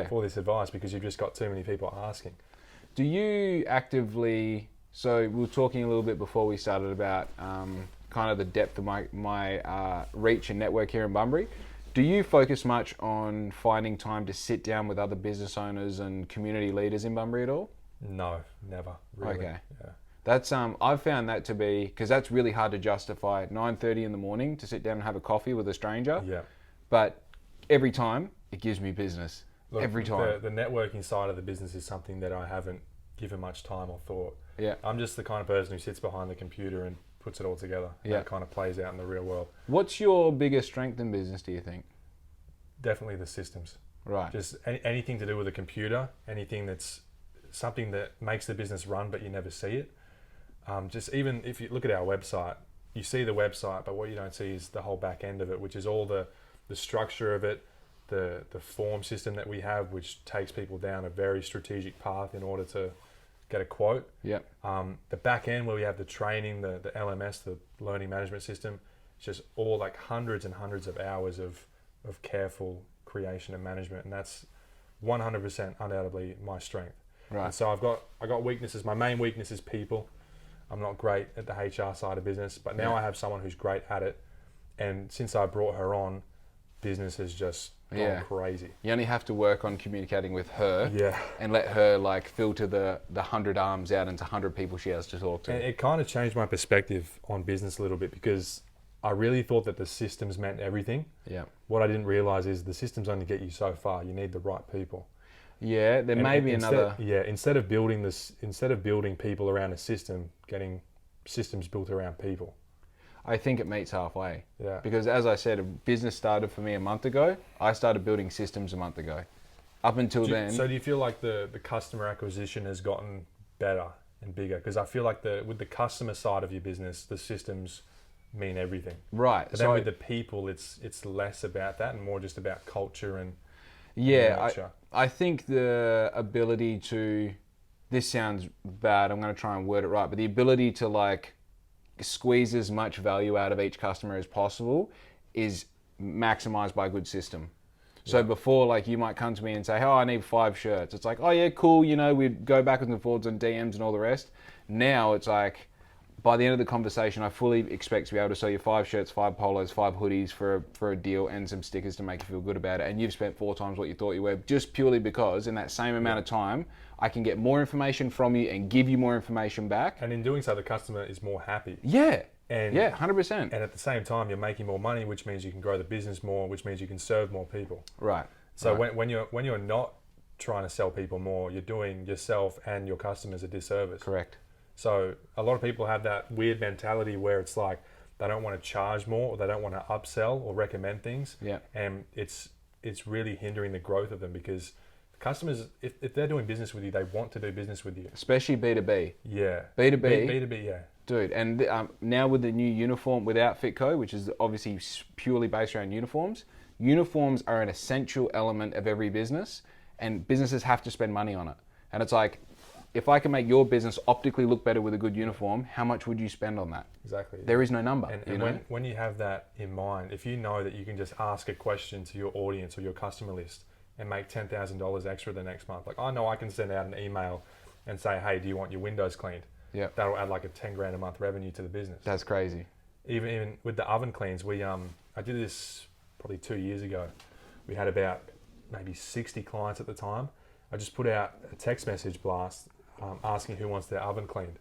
for this advice because you've just got too many people asking. Do you actively? So we were talking a little bit before we started about kind of the depth of my reach and network here in Bunbury. Do you focus much on finding time to sit down with other business owners and community leaders in Bunbury at all? No, never. Really. Okay. Yeah. That's I've found that to be, because that's really hard to justify at 9:30 in the morning to sit down and have a coffee with a stranger. Yeah. But every time it gives me business. Look, every time. The networking side of the business is something that I haven't given much time or thought. Yeah. I'm just the kind of person who sits behind the computer and puts it all together. Yeah. That kind of plays out in the real world. What's your biggest strength in business, do you think? Definitely the systems. Right. Just anything to do with a computer, anything that's something that makes the business run but you never see it. Just even if you look at our website, you see the website, but what you don't see is the whole back end of it, which is all the structure of it, the form system that we have, which takes people down a very strategic path in order to get a quote. Yeah. The back end where we have the training, the LMS, the learning management system, it's just all like hundreds and hundreds of hours of careful creation and management, and that's 100% undoubtedly my strength. Right. And so I got weaknesses. My main weakness is people. I'm not great at the HR side of business, but now I have someone who's great at it, and since I brought her on, business has just gone crazy. You only have to work on communicating with her and let her like filter the 100 arms out into 100 people she has to talk to. And it kind of changed my perspective on business a little bit, because I really thought that the systems meant everything. Yeah. What I didn't realize is the systems only get you so far. You need the right people. Yeah, there may be another. Yeah, instead of building people around a system, getting systems built around people. I think it meets halfway. Yeah. Because as I said, a business started for me a month ago. I started building systems a month ago. Up until then. So do you feel like the customer acquisition has gotten better and bigger? Because I feel like with the customer side of your business, the systems mean everything. Right. But then with the people, it's less about that and more just about culture and nurture. I think the ability to, this sounds bad, I'm going to try and word it right, but the ability to like squeeze as much value out of each customer as possible is maximized by a good system. So before, like, you might come to me and say, oh, I need 5 shirts. It's like, oh yeah, cool, you know, we'd go backwards and forwards on DMs and all the rest. Now it's like, by the end of the conversation, I fully expect to be able to sell you 5 shirts, 5 polos, 5 hoodies for a deal, and some stickers to make you feel good about it. And you've spent 4 times what you thought you were, just purely because in that same amount of time, I can get more information from you and give you more information back. And in doing so, the customer is more happy. Yeah. And 100%. And at the same time, you're making more money, which means you can grow the business more, which means you can serve more people. Right. So when you're not trying to sell people more, you're doing yourself and your customers a disservice. Correct. So a lot of people have that weird mentality where it's like they don't want to charge more, or they don't want to upsell or recommend things. Yeah. And it's really hindering the growth of them, because customers, if they're doing business with you, they want to do business with you. Especially B2B. Yeah. B2B. B2B, yeah. Dude, and now with the new uniform with Outfit Co, which is obviously purely based around uniforms, uniforms are an essential element of every business. and businesses have to spend money on it. And it's like, if I can make your business optically look better with a good uniform, how much would you spend on that? Exactly. There is no number. And when you have that in mind, if you know that you can just ask a question to your audience or your customer list and make $10,000 extra the next month, like I know I can send out an email and say, hey, do you want your windows cleaned? Yeah. That'll add like a 10 grand a month revenue to the business. That's crazy. Even with the oven cleans, I did this probably 2 years ago. We had about maybe 60 clients at the time. I just put out a text message blast asking who wants their oven cleaned.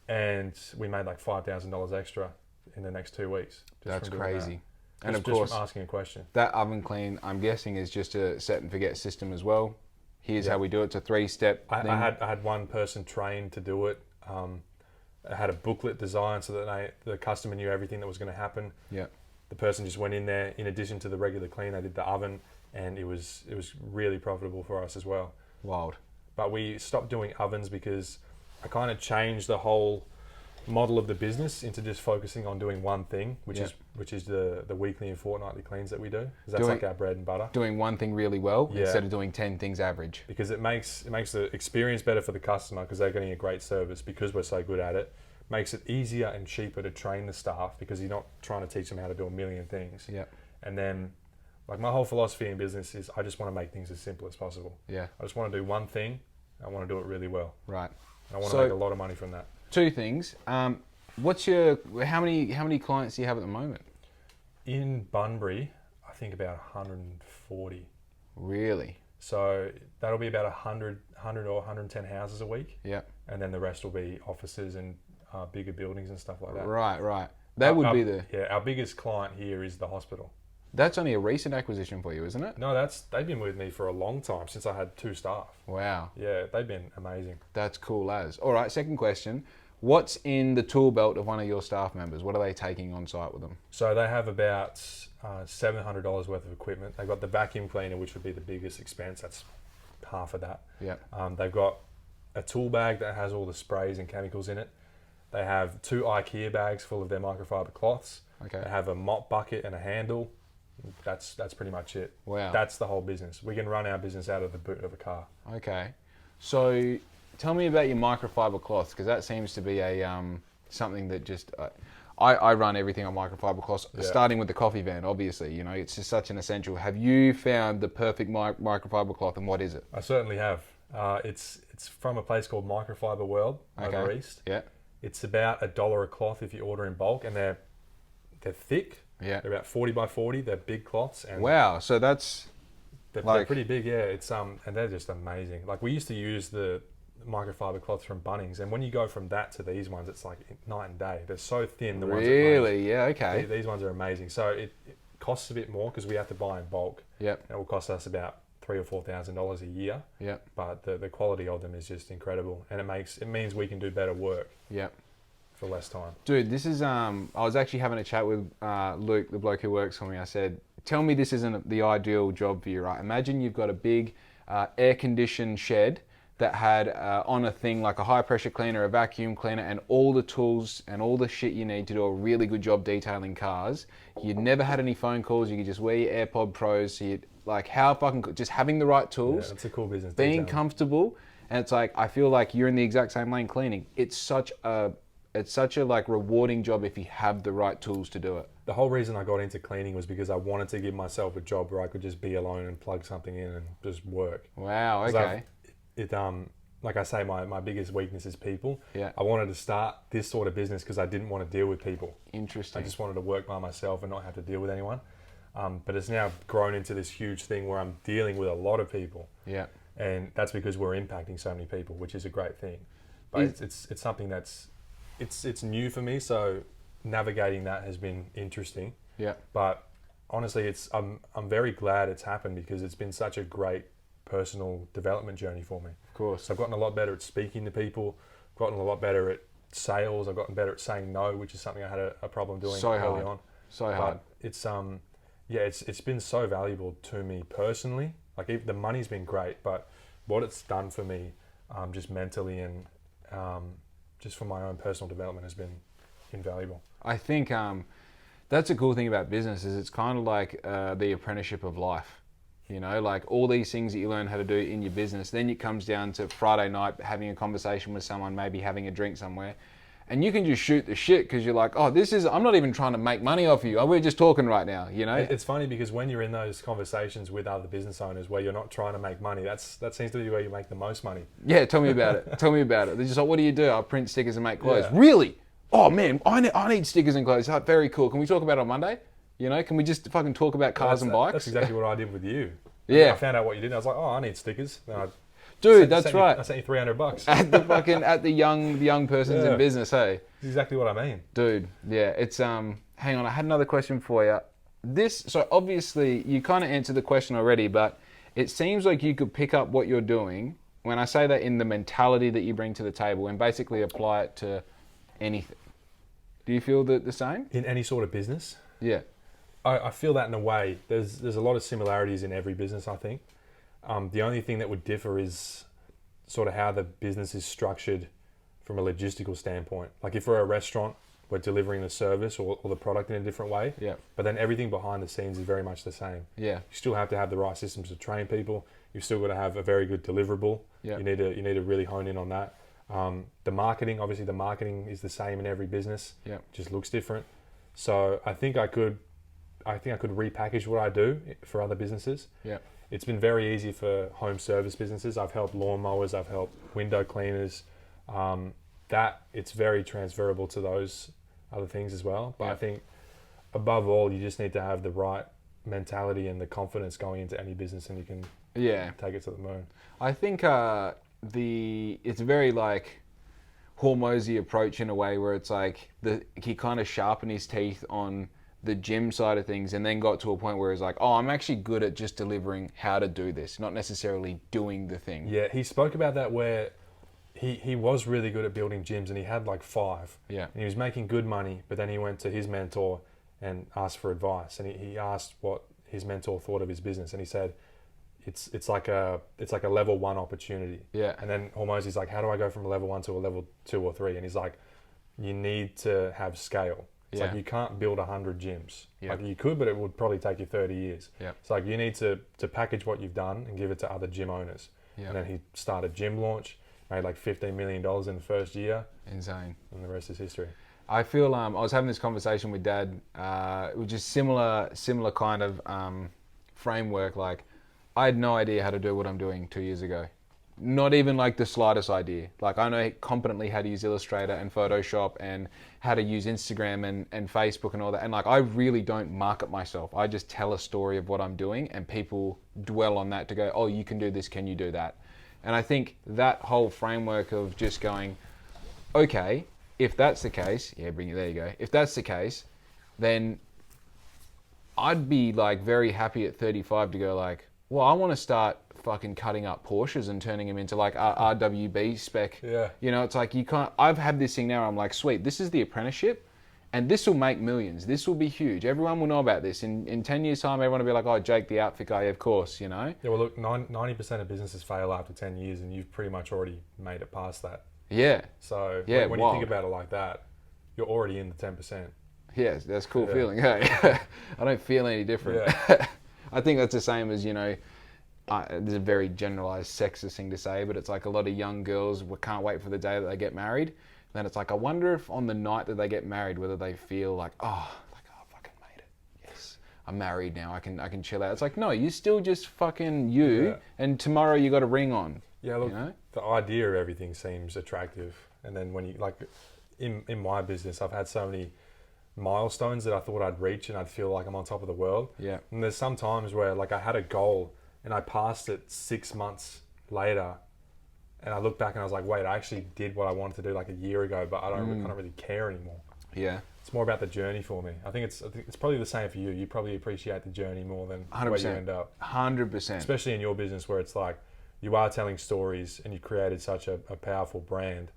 And we made like $5,000 extra in the next 2 weeks. That's crazy. And just, of course, from asking a question. That oven clean, I'm guessing, is just a set and forget system as well. Here's how we do it. It's a 3-step thing. I had one person trained to do it. I had a booklet designed so that the customer knew everything that was going to happen. Yeah. The person just went in there. In addition to the regular clean, they did the oven, and it was really profitable for us as well. Wild. But we stopped doing ovens because I kind of changed the whole model of the business into just focusing on doing one thing, which is the weekly and fortnightly cleans that we do. Because that's like our bread and butter. Doing one thing really well instead of doing 10 things average. Because it makes the experience better for the customer because they're getting a great service because we're so good at it. Makes it easier and cheaper to train the staff because you're not trying to teach them how to do a million things. Yeah. And then, like my whole philosophy in business is I just want to make things as simple as possible. Yeah. I just want to do one thing. I want to do it really well. Right. And I want to make a lot of money from that. 2 things. How many clients do you have at the moment? In Bunbury, I think about 140. Really? So that'll be about 100 or 110 houses a week. Yeah. And then the rest will be offices and bigger buildings and stuff like that. Right. That would be our biggest client here is the hospital. That's only a recent acquisition for you, isn't it? No, they've been with me for a long time, since I had 2 staff. Wow. Yeah, they've been amazing. That's cool as. All right, second question. What's in the tool belt of one of your staff members? What are they taking on site with them? So they have about $700 worth of equipment. They've got the vacuum cleaner, which would be the biggest expense. That's half of that. Yeah. They've got a tool bag that has all the sprays and chemicals in it. They have 2 IKEA bags full of their microfiber cloths. Okay. They have a mop bucket and a handle. That's pretty much it. Wow. That's the whole business. We can run our business out of the boot of a car. Okay. So tell me about your microfiber cloths, because that seems to be a something that just I run everything on microfiber cloths, starting with the coffee van. Obviously, it's just such an essential. Have you found the perfect microfiber cloth, and what is it? I certainly have. It's from a place called Microfiber World over east. Yeah. It's about $1 a cloth if you order in bulk, and they're thick. Yeah. They're about 40 by 40. They're big cloths. And wow. So they're pretty big. Yeah. It's and they're just amazing. Like we used to use the microfiber cloths from Bunnings, and when you go from that to these ones, it's like night and day. They're so thin. The ones really, yeah, okay. These ones are amazing. So it costs a bit more because we have to buy in bulk. Yep. It will cost us about $3,000 or $4,000 a year. Yep. But the quality of them is just incredible, and it means we can do better work. Yep. For less time. Dude, this is I was actually having a chat with Luke, the bloke who works for me. I said, tell me this isn't the ideal job for you, right? Imagine you've got a big air-conditioned shed that had on a thing like a high-pressure cleaner, a vacuum cleaner, and all the tools and all the shit you need to do a really good job detailing cars. You'd never had any phone calls. You could just wear your AirPod Pros. So how fucking just having the right tools. Yeah, that's a cool business. Being comfortable, and it's like I feel like you're in the exact same lane cleaning. It's such a like rewarding job if you have the right tools to do it. The whole reason I got into cleaning was because I wanted to give myself a job where I could just be alone and plug something in and just work. Wow, okay. Like I say, my biggest weakness is people. Yeah. I wanted to start this sort of business because I didn't want to deal with people. Interesting. I just wanted to work by myself and not have to deal with anyone. But it's now grown into this huge thing where I'm dealing with a lot of people. Yeah. And that's because we're impacting so many people, which is a great thing. But it's something that's it's new for me, so navigating that has been interesting. Yeah. But honestly, I'm very glad it's happened because it's been such a great personal development journey for me. Of course. So I've gotten a lot better at speaking to people, gotten a lot better at sales, I've gotten better at saying no, which is something I had a problem doing early on. So hard. It's it's been so valuable to me personally. Like the money's been great, but what it's done for me just mentally and just for my own personal development has been invaluable. I think that's a cool thing about business is it's kind of like the apprenticeship of life. You know, like all these things that you learn how to do in your business. Then it comes down to Friday night having a conversation with someone, maybe having a drink somewhere. And you can just shoot the shit because you're like, oh, I'm not even trying to make money off you. We're just talking right now, you know? It's funny because when you're in those conversations with other business owners where you're not trying to make money, that seems to be where you make the most money. Yeah, tell me about it. Tell me about it. They're just like, what do you do? I print stickers and make clothes. Yeah. Really? Oh, man, I need stickers and clothes. Oh, very cool. Can we talk about it on Monday? You know, can we just fucking talk about cars and bikes? That's exactly what I did with you. Yeah. I found out what you did and I was like, oh, I need stickers. Dude, that's right. I sent you $300. At the young person's in business, hey? That's exactly what I mean. Dude, yeah, it's, hang on, I had another question for you. So obviously, you kind of answered the question already, but it seems like you could pick up what you're doing, when I say that in the mentality that you bring to the table, and basically apply it to anything. Do you feel the same? In any sort of business? Yeah. I feel that in a way. There's a lot of similarities in every business, I think. The only thing that would differ is sort of how the business is structured from a logistical standpoint. Like if we're a restaurant, we're delivering the service or the product in a different way. Yeah. But then everything behind the scenes is very much the same. Yeah. You still have to have the right systems to train people. You've still got to have a very good deliverable. Yeah. You need to really hone in on that. The marketing is the same in every business. Yeah. It just looks different. So I think I could repackage what I do for other businesses. Yeah. It's been very easy for home service businesses. I've helped lawnmowers, I've helped window cleaners. That it's very transferable to those other things as well. But I think above all, you just need to have the right mentality and the confidence going into any business, and you can take it to the moon. I think it's very like Hormozy approach in a way where it's like he kind of sharpened his teeth on the gym side of things and then got to a point where he's like, oh, I'm actually good at just delivering how to do this, not necessarily doing the thing. Yeah, he spoke about that where he was really good at building gyms and he had like 5. Yeah. And he was making good money, but then he went to his mentor and asked for advice. And he asked what his mentor thought of his business. And he said, it's like a level 1 opportunity. Yeah. And then Hormozy's like, how do I go from a level 1 to a level 2 or 3? And he's like, you need to have scale. It's like you can't build 100 gyms. Like you could, but it would probably take you 30 years. Yeah. It's like you need to package what you've done and give it to other gym owners. Yeah. And then he started Gym Launch, made like $15 million in the first year. Insane. And the rest is history. I feel I was having this conversation with Dad, which is similar kind of framework. Like I had no idea how to do what I'm doing 2 years ago. Not even like the slightest idea. Like I know competently how to use Illustrator and Photoshop and how to use Instagram and Facebook and all that. And like I really don't market myself. I just tell a story of what I'm doing and people dwell on that to go, oh, you can do this, can you do that? And I think that whole framework of just going, okay, if that's the case, there you go. If that's the case, then I'd be like very happy at 35 to go like, well, I want to start fucking cutting up Porsches and turning them into like RWB spec. Yeah. You know, it's like you can't, I've had this thing now, I'm like, sweet, this is the apprenticeship and this will make millions. This will be huge. Everyone will know about this. In 10 years time, everyone will be like, oh, Jake, the outfit guy, of course, you know? Yeah, well, look, 90% of businesses fail after 10 years and you've pretty much already made it past that. Yeah. So yeah, when you think about it like that, you're already in the 10%. Yes, that's a cool feeling. Hey, I don't feel any different. Yeah. I think that's the same as, you know, there's a very generalized sexist thing to say, but it's like a lot of young girls can't wait for the day that they get married. Then it's like, I wonder if on the night that they get married, whether they feel like, oh, I fucking made it. Yes, I'm married now. I can chill out. It's like, no, you still just fucking you, and tomorrow you got a ring on. Yeah, look, you know? The idea of everything seems attractive, and then when you like, in my business, I've had so many milestones that I thought I'd reach, and I'd feel like I'm on top of the world. Yeah. And there's some times where like I had a goal and I passed it 6 months later, and I look back and I was like, wait, I actually did what I wanted to do like a year ago, but I don't really care anymore. Yeah. It's more about the journey for me. I think it's probably the same for you. You probably appreciate the journey more than 100%. where you end up. 100%. Especially in your business where it's like you are telling stories and you created such a powerful brand.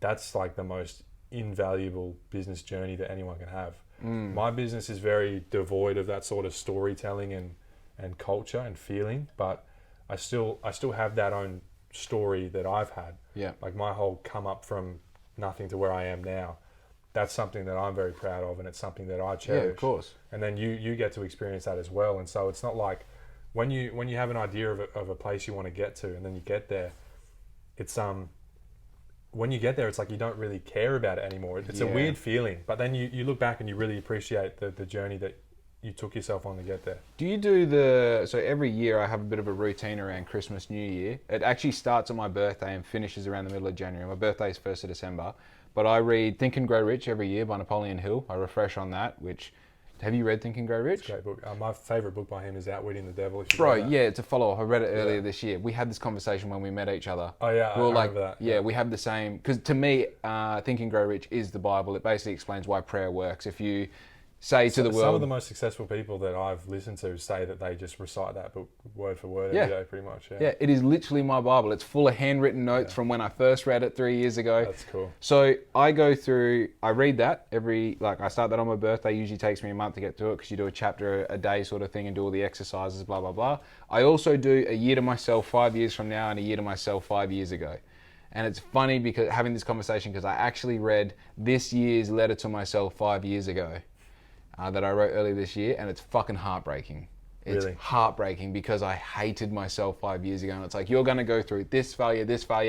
That's like the most invaluable business journey that anyone can have. My business is very devoid of that sort of storytelling and culture and feeling, but I still have that own story that I've had. Yeah. Like my whole come up from nothing to where I am now. That's something that I'm very proud of, and it's something that I cherish. Yeah, of course. And then you get to experience that as well. And so it's not like when you have an idea of a place you want to get to, and then you get there, it's when you get there, it's like you don't really care about it anymore. It's a weird feeling, but then you look back and you really appreciate the journey that you took yourself on to get there. Do you do so every year I have a bit of a routine around Christmas, New Year. It actually starts on my birthday and finishes around the middle of January. My birthday is 1st of December, but I read Think and Grow Rich every year by Napoleon Hill. I refresh on that, have you read Think and Grow Rich? It's a great book. My favourite book by him is Outwitting the Devil. Bro, yeah, it's a follow-up. I read it earlier this year. We had this conversation when we met each other. Oh, yeah, we were I remember that. Yeah, we have the same... Because to me, Think and Grow Rich is the Bible. It basically explains why prayer works. If you say to the world... Some of the most successful people that I've listened to say that they just recite that book word for word every day, pretty much. Yeah, it is literally my Bible. It's full of handwritten notes from when I first read it 3 years ago. That's cool. So I read that I start that on my birthday. Usually takes me a month to get through it because you do a chapter a day sort of thing and do all the exercises, blah, blah, blah. I also do a year to myself 5 years from now and a year to myself 5 years ago. And it's funny because having this conversation because I actually read this year's letter to myself 5 years ago. That I wrote earlier this year, and it's fucking heartbreaking. It's really heartbreaking because I hated myself 5 years ago, and it's like, you're going to go through this failure,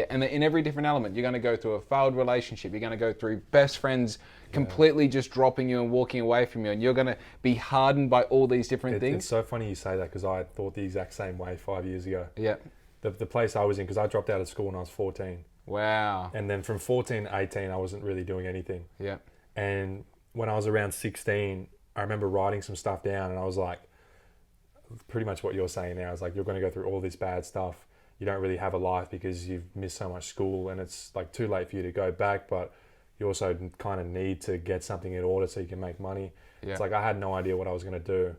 and in every different element, you're going to go through a failed relationship, you're going to go through best friends completely just dropping you and walking away from you, and you're going to be hardened by all these different things. It's so funny you say that because I thought the exact same way 5 years ago. Yeah. The place I was in, because I dropped out of school when I was 14. Wow. And then from 14 to 18, I wasn't really doing anything. Yeah. And when I was around 16, I remember writing some stuff down, and I was like, pretty much what you're saying now is like, you're going to go through all this bad stuff. You don't really have a life because you've missed so much school, and it's like too late for you to go back, but you also kind of need to get something in order so you can make money. Yeah. It's like, I had no idea what I was going to do.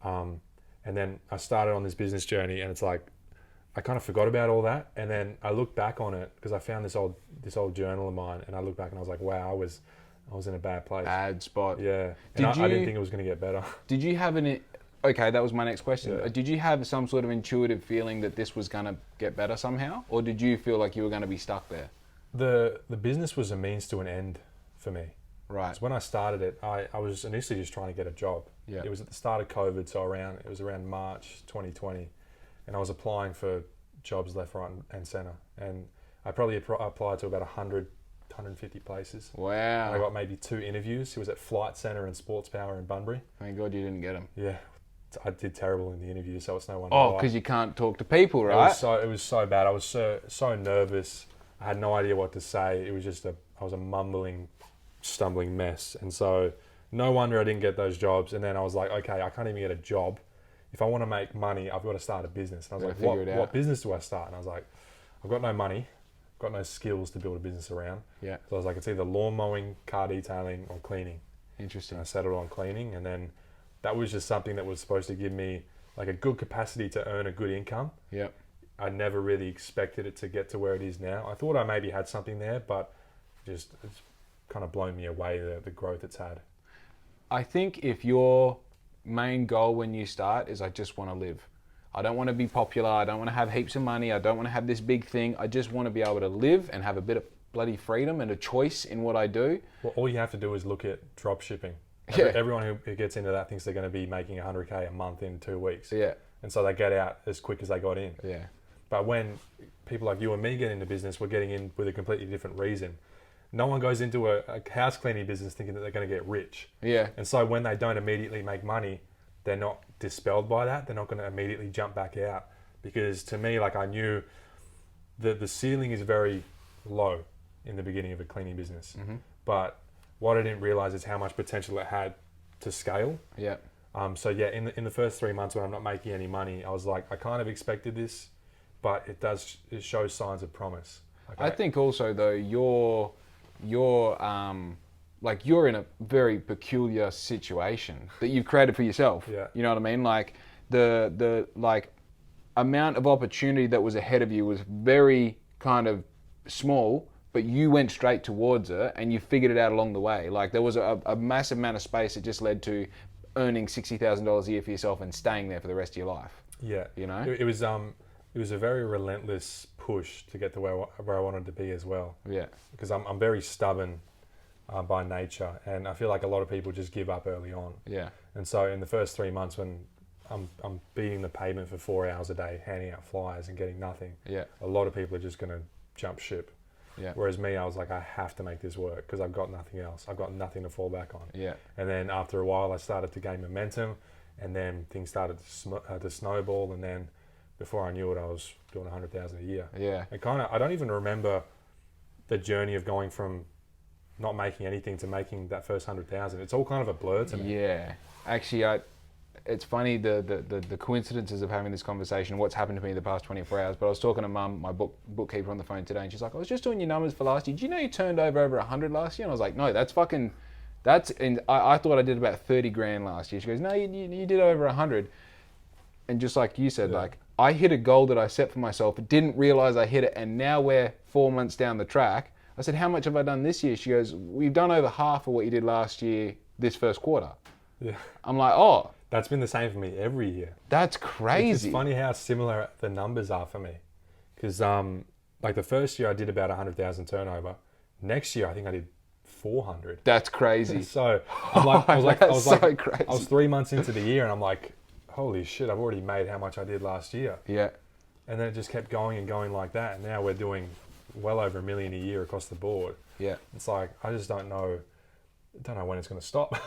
And then I started on this business journey, and it's like, I kind of forgot about all that. And then I looked back on it because I found this old journal of mine, and I looked back and I was like, wow, I was in a bad place. Bad spot. Yeah. And I didn't think it was going to get better. Did you have okay, that was my next question. Yeah. Did you have some sort of intuitive feeling that this was going to get better somehow? Or did you feel like you were going to be stuck there? The business was a means to an end for me. Right. So when I started it, I was initially just trying to get a job. Yeah. It was at the start of COVID, so it was around March 2020. And I was applying for jobs left, right, and centre. And I probably applied to about 150 places. Wow. And I got maybe 2 interviews. It was at Flight Centre and Sports Power in Bunbury. Thank God you didn't get them. Yeah. I did terrible in the interview, so it's no wonder. Oh, because you can't talk to people, right? It was so bad. I was so nervous. I had no idea what to say. It was just I was a mumbling, stumbling mess. And so no wonder I didn't get those jobs. And then I was like, okay, I can't even get a job. If I want to make money, I've got to start a business. And I was like, what business do I start? And I was like, I've got no money. Got no skills to build a business around. Yeah. So I was like, it's either lawn mowing, car detailing, or cleaning. Interesting. And I settled on cleaning, and then that was just something that was supposed to give me like a good capacity to earn a good income. Yeah. I never really expected it to get to where it is now. I thought I maybe had something there, but it's kind of blown me away, the growth it's had. I think if your main goal when you start is I just want to live. I don't want to be popular. I don't want to have heaps of money. I don't want to have this big thing. I just want to be able to live and have a bit of bloody freedom and a choice in what I do. Well, all you have to do is look at drop shipping. Everyone who gets into that thinks they're going to be making 100K a month in 2 weeks. Yeah. And so they get out as quick as they got in. Yeah. But when people like you and me get into business, we're getting in with a completely different reason. No one goes into a house cleaning business thinking that they're going to get rich. Yeah. And so when they don't immediately make money, they're not dispelled by that. They're not going to immediately jump back out. Because to me, like, I knew the ceiling is very low in the beginning of a cleaning business. Mm-hmm. But what I didn't realize is how much potential it had to scale. Yeah. So yeah, in the first 3 months when I'm not making any money, I was like, I kind of expected this, but it shows signs of promise. Okay? I think also though, you're in a very peculiar situation that you've created for yourself. Yeah. You know what I mean? Like the amount of opportunity that was ahead of you was very kind of small, but you went straight towards it and you figured it out along the way. Like there was a massive amount of space that just led to earning $60,000 a year for yourself and staying there for the rest of your life. Yeah. You know? It was a very relentless push to get to where I wanted to be as well. Yeah. Because I'm very stubborn by nature, and I feel like a lot of people just give up early on. Yeah. And so in the first 3 months when I'm beating the pavement for 4 hours a day, handing out flyers and getting nothing. Yeah. A lot of people are just going to jump ship. Yeah. Whereas me, I was like, I have to make this work because I've got nothing else. I've got nothing to fall back on. Yeah. And then after a while, I started to gain momentum, and then things started to snowball. And then before I knew it, I was doing 100,000 a year. Yeah. And I don't even remember the journey of going from not making anything to making that first 100,000. It's all kind of a blur to me. Yeah. Actually, it's funny the coincidences of having this conversation, what's happened to me the past 24 hours. But I was talking to Mum, my bookkeeper, on the phone today, and she's like, I was just doing your numbers for last year. Do you know you turned over 100 last year? And I was like, no, and I thought I did about 30 grand last year. She goes, no, you did over 100. And just like you said, like, I hit a goal that I set for myself, didn't realize I hit it, and now we're 4 months down the track. I said, how much have I done this year? She goes, we've done over half of what you did last year, this first quarter. Yeah. I'm like, oh. That's been the same for me every year. That's crazy. It's funny how similar the numbers are for me. Because like the first year I did about 100,000 turnover. Next year I think I did 400. That's crazy. So I was crazy. I was 3 months into the year and I'm like, holy shit, I've already made how much I did last year. Yeah. And then it just kept going and going like that. And now we're doing well over $1 million a year across the board. Yeah. It's like, I just don't know when it's going to stop.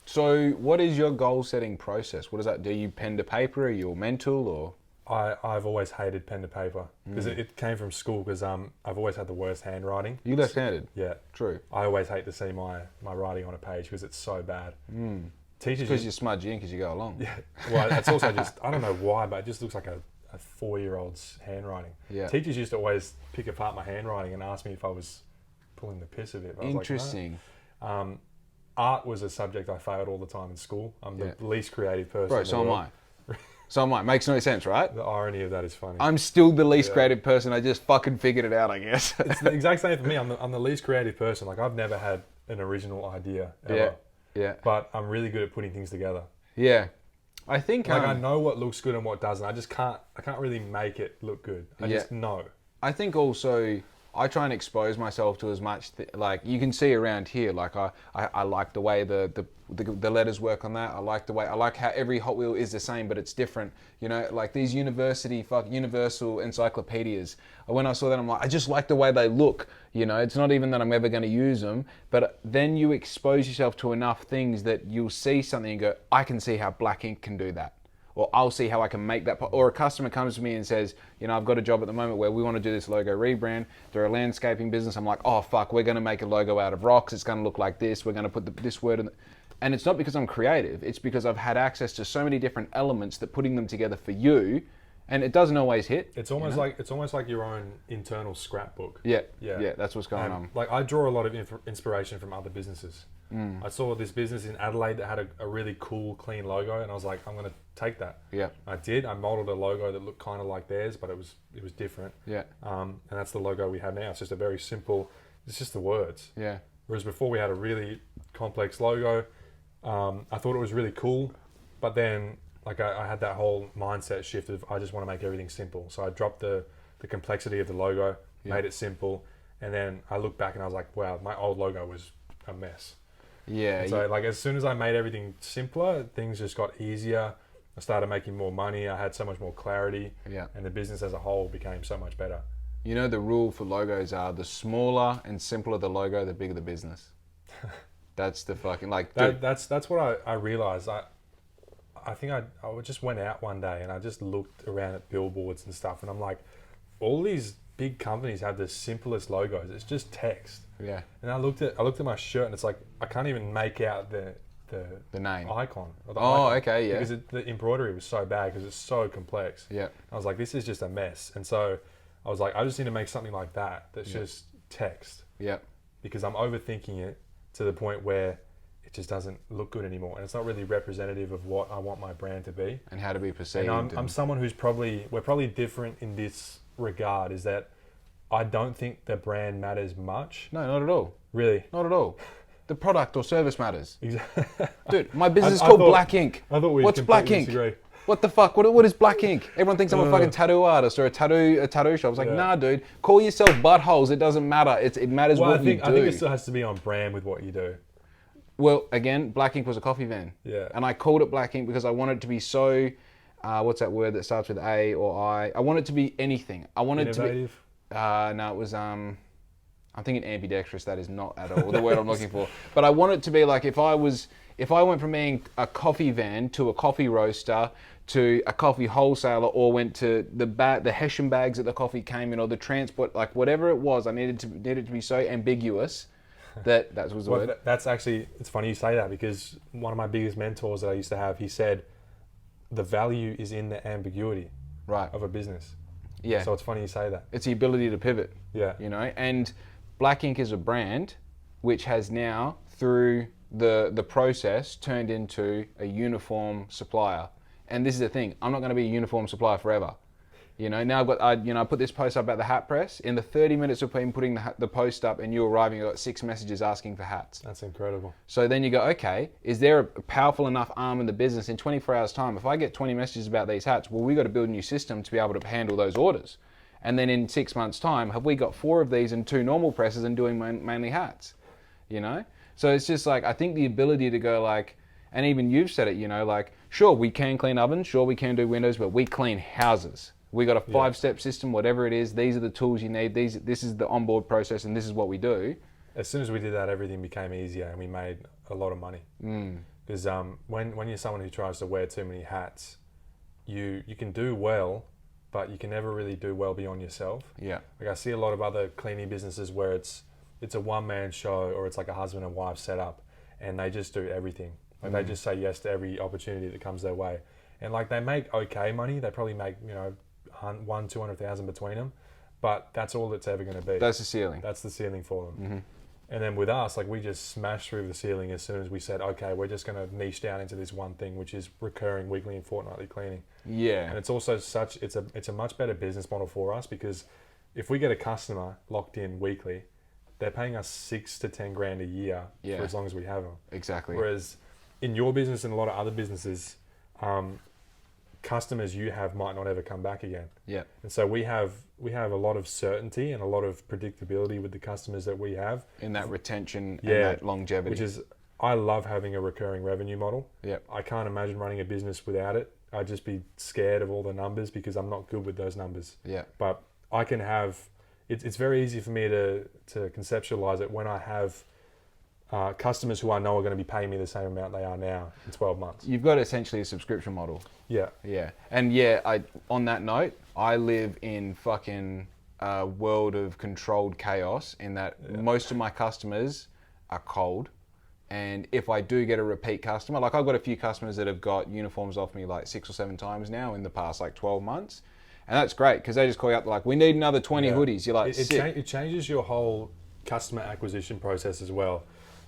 So what is your goal setting process? What does that do? You pen to paper? Are you mental or? I've always hated pen to paper because it came from school because I've always had the worst handwriting. You left-handed? Yeah. True. I always hate to see my writing on a page because it's so bad. Teachers because you smudge ink as you go along. Yeah. Well, it's also just, I don't know why, but it just looks like a 4-year-old's handwriting. Yeah. Teachers used to always pick apart my handwriting and ask me if I was pulling the piss of it. But Interesting. I was like, no. Art was a subject I failed all the time in school. I'm the least creative person. Bro, so am I. So am I. Makes no sense, right? The irony of that is funny. I'm still the least creative person. I just fucking figured it out, I guess. It's the exact same for me. I'm the least creative person. Like, I've never had an original idea ever. Yeah. But I'm really good at putting things together. Yeah. I think... Like, I know what looks good and what doesn't. I can't really make it look good. I just know. I think also... I try and expose myself to as much, like you can see around here, like I like the way the letters work on that. I like how every Hot Wheel is the same, but it's different. You know, like these universal encyclopedias. When I saw that, I'm like, I just like the way they look. You know, it's not even that I'm ever going to use them, but then you expose yourself to enough things that you'll see something and go, I can see how black ink can do that. Or I'll see how I can make that, or a customer comes to me and says, you know, I've got a job at the moment where we want to do this logo rebrand. They're a landscaping business. I'm like, oh fuck, we're going to make a logo out of rocks. It's going to look like this. We're going to put this word in. And it's not because I'm creative. It's because I've had access to so many different elements that putting them together for you, and it doesn't always hit. It's almost like your own internal scrapbook. Yeah. That's what's going on. Like, I draw a lot of inspiration from other businesses. I saw this business in Adelaide that had a really cool, clean logo, and I was like, I'm going to take that. Yeah. I did. I modeled a logo that looked kind of like theirs, but it was different. Yeah. And that's the logo we have now. It's just a very simple. It's just the words. Yeah. Whereas before we had a really complex logo. I thought it was really cool, but then like I had that whole mindset shift of I just want to make everything simple. So I dropped the complexity of the logo, made it simple, and then I looked back and I was like, wow, my old logo was a mess. Yeah. So like as soon as I made everything simpler, things just got easier. I started making more money. I had so much more clarity. Yeah. And the business as a whole became so much better. You know, the rule for logos are the smaller and simpler the logo, the bigger the business. That's the fucking like. That's what I realized. I think I just went out one day and I just looked around at billboards and stuff, and I'm like, all these big companies have the simplest logos. It's just text. Yeah. And I looked at my shirt and it's like I can't even make out the name icon. Or the icon. Okay, yeah. Because the embroidery was so bad because it's so complex. Yeah. I was like, this is just a mess. And so I was like, I just need to make something like that's just text. Yeah. Because I'm overthinking it to the point where it just doesn't look good anymore, and it's not really representative of what I want my brand to be and how to be perceived. And I'm someone who's we're probably different in this regard, is that I don't think the brand matters much. No, not at all. Really? Not at all. The product or service matters. Exactly. Dude, my business is called Black Ink. I thought we What's Black Ink? Disagree. What the fuck? What is Black Ink? Everyone thinks I'm a fucking tattoo artist or a tattoo shop. I was like, nah, dude. Call yourself buttholes. It doesn't matter. It matters what you do. I think it still has to be on brand with what you do. Well, again, Black Ink was a coffee van. Yeah. And I called it Black Ink because I wanted it to be so, what's that word that starts with A or I? I want it to be anything. I wanted Innovative? to be, no, it was, I'm thinking ambidextrous. That is not at all the word I'm looking for. But I want it to be like if I went from being a coffee van to a coffee roaster to a coffee wholesaler, or went to the Hessian bags that the coffee came in, or the transport, like whatever it was, I needed it to be so ambiguous that was the word. That's actually, it's funny you say that, because one of my biggest mentors that I used to have, he said, the value is in the ambiguity of a business. Yeah. So it's funny you say that. It's the ability to pivot. Yeah. You know, and Black Ink is a brand which has now, through the process, turned into a uniform supplier. And this is the thing, I'm not going to be a uniform supplier forever. You know, now I put this post up about the hat press. In the 30 minutes of putting the post up and you arriving, I got 6 messages asking for hats. That's incredible. So then you go, okay, is there a powerful enough arm in the business in 24 hours time? If I get 20 messages about these hats, well, we got to build a new system to be able to handle those orders. And then in 6 months time, have we got 4 of these and 2 normal presses and doing mainly hats? You know? So it's just like, I think the ability to go like, and even you've said it, you know, like, sure, we can clean ovens, sure, we can do windows, but we clean houses. We got a 5-step system, whatever it is. These are the tools you need. This is the onboard process, and this is what we do. As soon as we did that, everything became easier, and we made a lot of money. Because when you're someone who tries to wear too many hats, you can do well, but you can never really do well beyond yourself. Yeah. Like I see a lot of other cleaning businesses where it's a one-man show, or it's like a husband and wife setup, and they just do everything. Like they just say yes to every opportunity that comes their way, and like they make okay money. They probably make 100,000-200,000 between them, but that's all it's ever going to be. That's the ceiling. That's the ceiling for them. And then with us, like we just smashed through the ceiling as soon as we said, okay, we're just going to niche down into this one thing, which is recurring weekly and fortnightly cleaning. Yeah. And it's also it's a much better business model for us, because if we get a customer locked in weekly, they're paying us 6 to 10 grand a year for as long as we have them. Exactly. Whereas in your business and a lot of other businesses, customers you have might not ever come back again. Yeah. And so we have a lot of certainty and a lot of predictability with the customers that we have. In that retention and that longevity. Which is, I love having a recurring revenue model. Yeah. I can't imagine running a business without it. I'd just be scared of all the numbers because I'm not good with those numbers. Yeah. But I can have, it's very easy for me to conceptualize it when I have customers who I know are going to be paying me the same amount they are now in 12 months. You've got essentially a subscription model. Yeah. Yeah. And on that note, I live in fucking a world of controlled chaos in that most of my customers are cold. And if I do get a repeat customer, like I've got a few customers that have got uniforms off me like 6 or 7 times now in the past like 12 months. And that's great because they just call you up like, we need another 20 hoodies. You're like, it changes your whole customer acquisition process as well.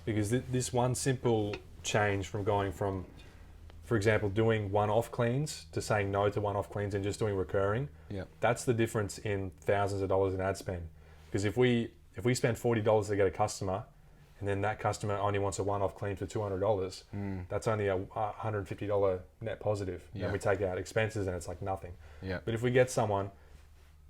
Because this one simple change from going from, for example, doing one-off cleans to saying no to one-off cleans and just doing recurring, that's the difference in thousands of dollars in ad spend. Because if we spend $40 to get a customer, and then that customer only wants a one-off clean for $200, that's only a $150 net positive. And we take out expenses and it's like nothing. Yeah. But if we get someone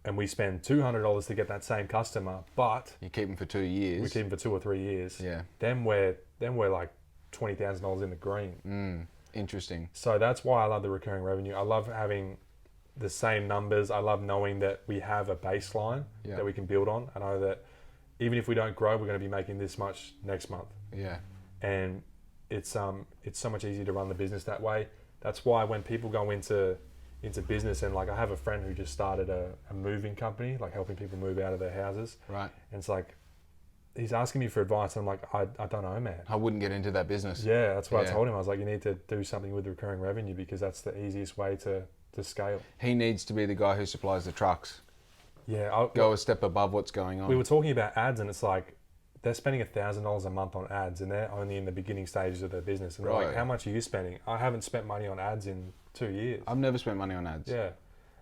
and we spend $200 to get that same customer, but you keep them for 2 years. We keep them for 2 or 3 years. Yeah. Then we're like $20,000 in the green. Interesting. So that's why I love the recurring revenue. I love having the same numbers. I love knowing that we have a baseline that we can build on. I know that even if we don't grow, we're going to be making this much next month. Yeah. And it's so much easier to run the business that way. That's why when people go into business, and like I have a friend who just started a moving company, like helping people move out of their houses. Right. And it's like, he's asking me for advice. And I'm like, I don't know, man. I wouldn't get into that business. Yeah, that's what I told him. I was like, you need to do something with recurring revenue because that's the easiest way to scale. He needs to be the guy who supplies the trucks. Yeah. Go a step above what's going on. We were talking about ads, and it's like, they're spending $1,000 a month on ads, and they're only in the beginning stages of their business. And like, how much are you spending? I haven't spent money on ads in 2 years. I've never spent money on ads. Yeah.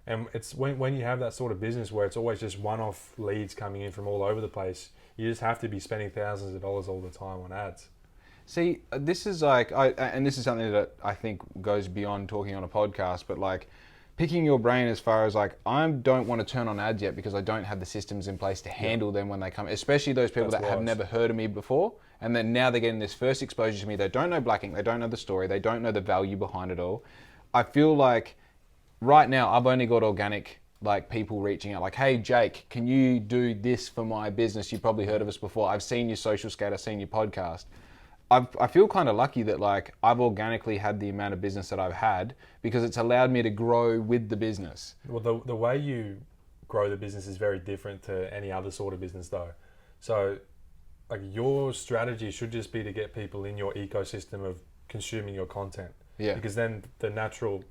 And it's when you have that sort of business where it's always just one-off leads coming in from all over the place, you just have to be spending thousands of dollars all the time on ads. See, this is like, and this is something that I think goes beyond talking on a podcast, but like picking your brain as far as like, I don't want to turn on ads yet because I don't have the systems in place to handle them when they come, especially those people that have never heard of me before And then now they're getting this first exposure to me. They don't know black ink. They don't know the story. They don't know the value behind it all. I feel like right now I've only got organic like people reaching out like, hey Jake, can you do this for my business? You've probably heard of us before. I've seen your social skate. I've seen your podcast. I feel kind of lucky that like I've organically had the amount of business that I've had because it's allowed me to grow with the business. Well, the way you grow the business is very different to any other sort of business though. So like your strategy should just be to get people in your ecosystem of consuming your content. Yeah. Because then the natural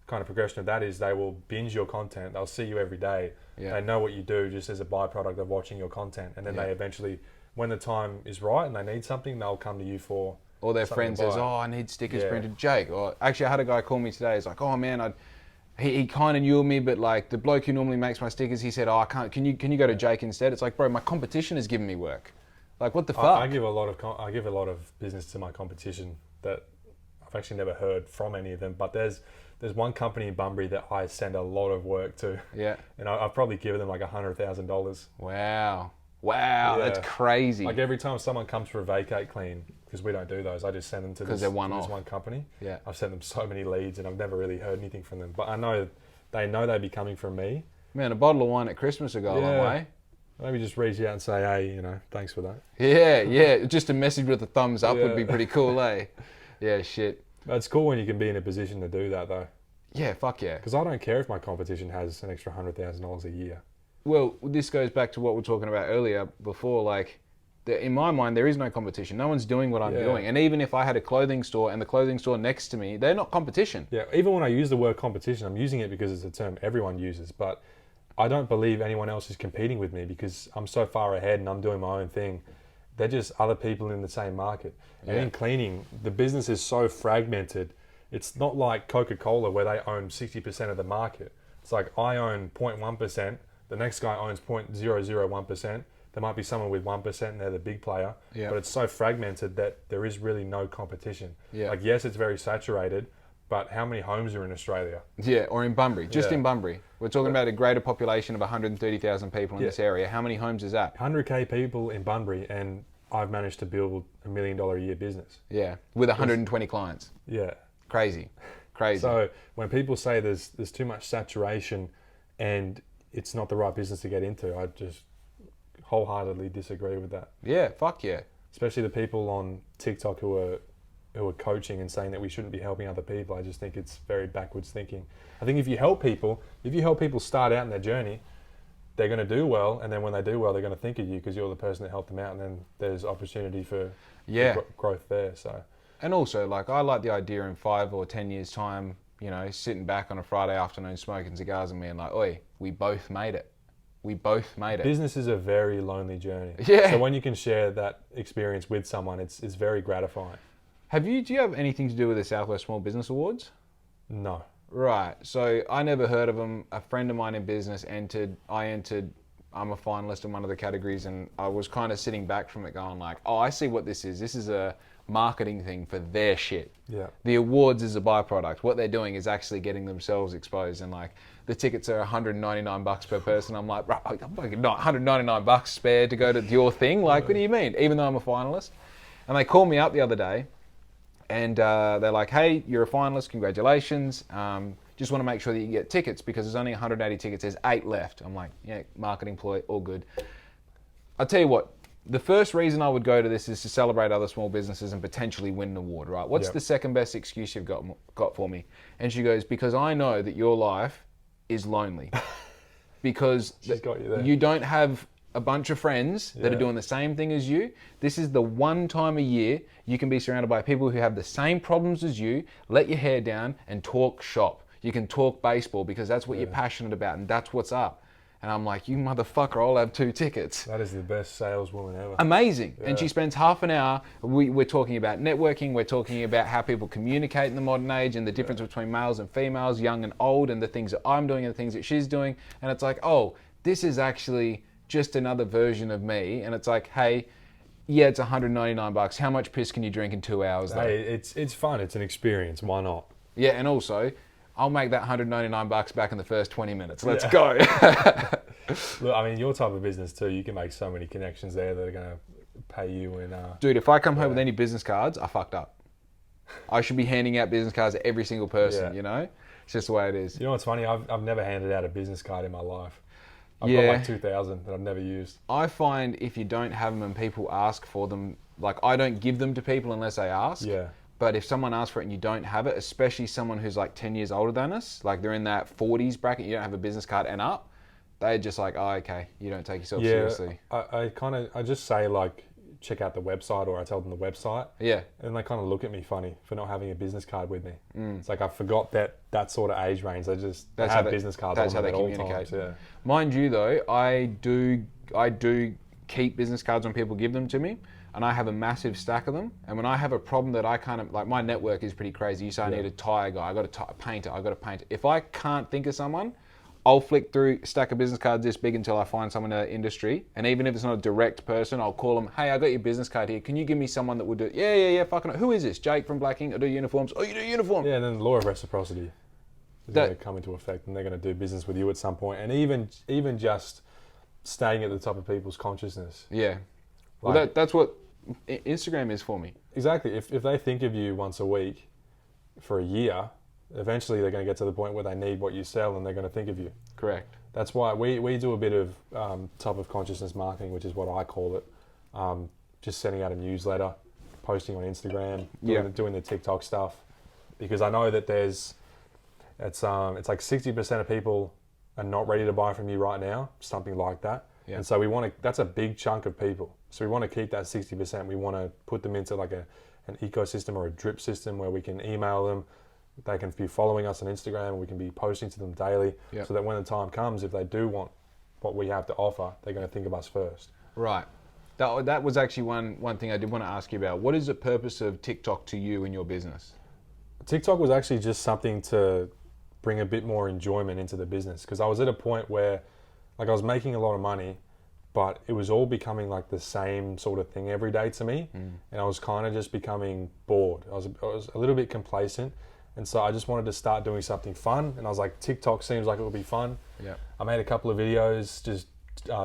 kind of progression of that is they will binge your content. They'll see you every day. Yeah. They know what you do just as a byproduct of watching your content. And then they eventually, when the time is right and they need something, they'll come to you for. Or their friend says, oh, I need stickers printed. Jake. Or actually I had a guy call me today. He's like, oh man, he kind of knew me, but like the bloke who normally makes my stickers, he said, oh, I can't, can you go to Jake instead? It's like, bro, my competition is giving me work. Like what the fuck? I give a lot of business to my competition that I've actually never heard from any of them, but there's one company in Bunbury that I send a lot of work to. Yeah. And I've probably given them like $100,000. Wow. Wow, that's crazy. Like every time someone comes for a vacate clean, because we don't do those, I just send them to this one company. Yeah. I've sent them so many leads and I've never really heard anything from them. But I know they'd be coming from me. Man, a bottle of wine at Christmas will go a long way. Maybe just reach out and say, hey, thanks for that. Yeah. Just a message with a thumbs up would be pretty cool, eh? Yeah, shit. It's cool when you can be in a position to do that, though. Yeah, fuck yeah. Because I don't care if my competition has an extra $100,000 a year. Well, this goes back to what we were talking about earlier before, like, in my mind, there is no competition. No one's doing what I'm doing. And even if I had a clothing store and the clothing store next to me, they're not competition. Yeah, even when I use the word competition, I'm using it because it's a term everyone uses. But I don't believe anyone else is competing with me because I'm so far ahead and I'm doing my own thing. They're just other people in the same market. And in cleaning, the business is so fragmented. It's not like Coca-Cola where they own 60% of the market. It's like I own 0.1%. The next guy owns 0.001%. There might be someone with 1% and they're the big player. Yeah. But it's so fragmented that there is really no competition. Yeah. Like, yes, it's very saturated, but how many homes are in Australia? Yeah, or in Bunbury. Just in Bunbury. We're talking about a greater population of 130,000 people in this area. How many homes is that? 100K people in Bunbury, and I've managed to build $1 million a year business. Yeah, with 120 clients. Yeah. Crazy. So when people say there's too much saturation and it's not the right business to get into, I just wholeheartedly disagree with that. Yeah, fuck yeah. Especially the people on TikTok who are coaching and saying that we shouldn't be helping other people. I just think it's very backwards thinking. I think if you help people start out in their journey, they're going to do well, and then when they do well, they're going to think of you because you're the person that helped them out, and then there's opportunity for growth there. So. And also, like, I like the idea in 5 or 10 years' time, sitting back on a Friday afternoon smoking cigars and being like, oi, we both made it. We both made it. Business is a very lonely journey. Yeah. So when you can share that experience with someone, it's very gratifying. Do you have anything to do with the Southwest Small Business Awards? No. Right. So I never heard of them. A friend of mine in business entered. I entered. I'm a finalist in one of the categories, and I was kind of sitting back from it going like, oh, I see what this is. This is a marketing thing for their shit. Yeah. The awards is a byproduct. What they're doing is actually getting themselves exposed, and like the tickets are $199 per person. I'm like, right, I'm fucking not $199 spare to go to your thing. Like, what do you mean? Even though I'm a finalist. And they called me up the other day, and they're like, hey, you're a finalist, congratulations. Just want to make sure that you can get tickets because there's only 180 tickets, there's 8 left. I'm like, yeah, marketing ploy, all good. I'll tell you what, the first reason I would go to this is to celebrate other small businesses and potentially win an award, right? What's the second best excuse you've got for me? And she goes, because I know that your life is lonely. Because you don't have a bunch of friends that are doing the same thing as you. This is the one time a year you can be surrounded by people who have the same problems as you, let your hair down and talk shop. You can talk baseball because that's what you're passionate about and that's what's up. And I'm like, you motherfucker, I'll have 2 tickets. That is the best saleswoman ever. Amazing. Yeah. And she spends half an hour, we're talking about networking, we're talking about how people communicate in the modern age and the difference between males and females, young and old, and the things that I'm doing and the things that she's doing. And it's like, oh, this is actually just another version of me. And it's like, hey, yeah, it's $199. How much piss can you drink in 2 hours though? Hey, it's fun. It's an experience. Why not? Yeah, and also, I'll make that $199 back in the first 20 minutes. Let's go. Look, I mean, your type of business too, you can make so many connections there that are going to pay you in. Dude, if I come home with any business cards, I fucked up. I should be handing out business cards to every single person, you know? It's just the way it is. You know what's funny? I've never handed out a business card in my life. I've got like 2,000 that I've never used. I find if you don't have them and people ask for them, like I don't give them to people unless they ask. Yeah. But if someone asks for it and you don't have it, especially someone who's like 10 years older than us, like they're in that 40s bracket, you don't have a business card and up, they're just like, oh, okay, you don't take yourself seriously. I just say like, check out the website, or I tell them the website. Yeah. And they kind of look at me funny for not having a business card with me. It's like I forgot that sort of age range. They have business cards. That's how they at all communicate. times. Yeah. Mind you, though, I do keep business cards when people give them to me, and I have a massive stack of them. And when I have a problem that I kind of like, my network is pretty crazy. You say I need a tire guy, I got a painter, I got a painter. If I can't think of someone, I'll flick through a stack of business cards this big until I find someone in that industry. And even if it's not a direct person, I'll call them, hey, I got your business card here. Can you give me someone that will do it? Yeah, fucking who is this? Jake from Black Ink, I do uniforms. Oh, you do uniforms? Yeah, and then the law of reciprocity is going to come into effect, and they're going to do business with you at some point. And even just staying at the top of people's consciousness. Yeah. Well, that's what Instagram is for me. Exactly. If they think of you once a week for a year, eventually they're going to get to the point where they need what you sell and they're going to think of you. Correct. That's why we do a bit of top of consciousness marketing, which is what I call it. Just sending out a newsletter, posting on Instagram, doing the TikTok stuff, because I know that it's like 60% of people are not ready to buy from you right now, something like that. Yeah. And so that's a big chunk of people. So we want to keep that 60%. We want to put them into like an ecosystem or a drip system where we can email them. They can be following us on Instagram, and we can be posting to them daily, so that when the time comes, if they do want what we have to offer, they're going to think of us first. Right. That was actually one thing I did want to ask you about. What is the purpose of TikTok to you in your business? TikTok was actually just something to bring a bit more enjoyment into the business, because I was at a point where like I was making a lot of money, but it was all becoming like the same sort of thing every day to me, and I was kind of just becoming bored. I was a little bit complacent. And so I just wanted to start doing something fun. And I was like, TikTok seems like it will be fun. Yeah. I made a couple of videos just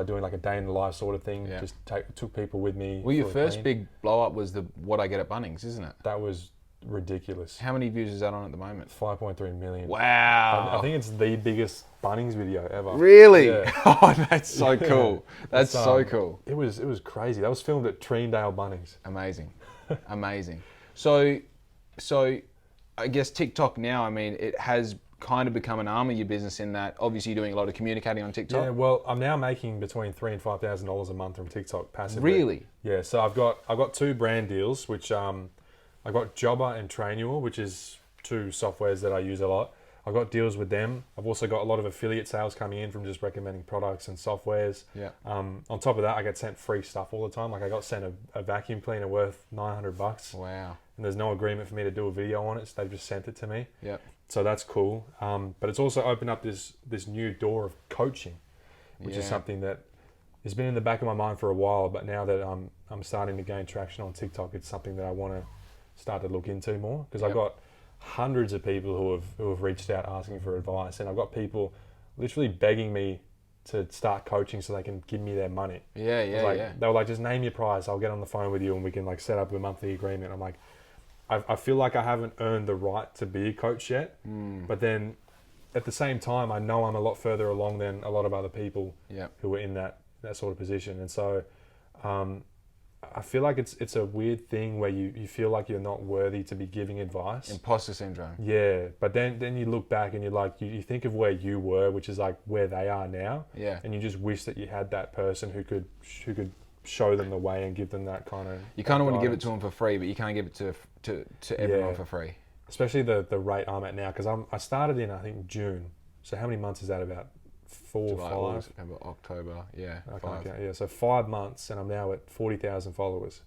doing like a day in the life sort of thing. Yeah. Just took people with me. Well, your first big blow up was the What I Get at Bunnings, isn't it? That was ridiculous. How many views is that on at the moment? 5.3 million. Wow. I think it's the biggest Bunnings video ever. Really? Yeah. Oh, that's so cool. That's so cool. It was crazy. That was filmed at Treendale Bunnings. Amazing. Amazing. So I guess TikTok now, I mean, it has kind of become an arm of your business in that obviously you're doing a lot of communicating on TikTok. Yeah, well, I'm now making between $3,000 and $5,000 a month from TikTok passively. Really? Yeah, so I've got 2 brand deals, which I've got Jobber and Trainual, which is 2 softwares that I use a lot. I've got deals with them. I've also got a lot of affiliate sales coming in from just recommending products and softwares. Yeah. On top of that, I get sent free stuff all the time. Like I got sent a vacuum cleaner worth $900. Wow. And there's no agreement for me to do a video on it, so they've just sent it to me. Yeah. So that's cool. But it's also opened up this new door of coaching, which is something that has been in the back of my mind for a while. But now that I'm starting to gain traction on TikTok, it's something that I want to start to look into more, because I've got hundreds of people who have reached out asking for advice, and I've got people literally begging me to start coaching so they can give me their money. They were like, just name your price, I'll get on the phone with you and we can like set up a monthly agreement. I'm like, I feel like I haven't earned the right to be a coach yet, but then at the same time, I know I'm a lot further along than a lot of other people who are in that sort of position. And so I feel like it's a weird thing where you feel like you're not worthy to be giving advice. Imposter syndrome. Yeah, but then you look back and you're like, you think of where you were, which is like where they are now. Yeah. And you just wish that you had that person who could show them the way and give them that kind of. You kind of want to give it to them for free, but you can't give it to everyone for free. Especially the rate I'm at now, because I started in I think June. So how many months is that? About 4 or 5? August, September, October. Yeah. Yeah, so 5 months, and I'm now at 40,000 followers.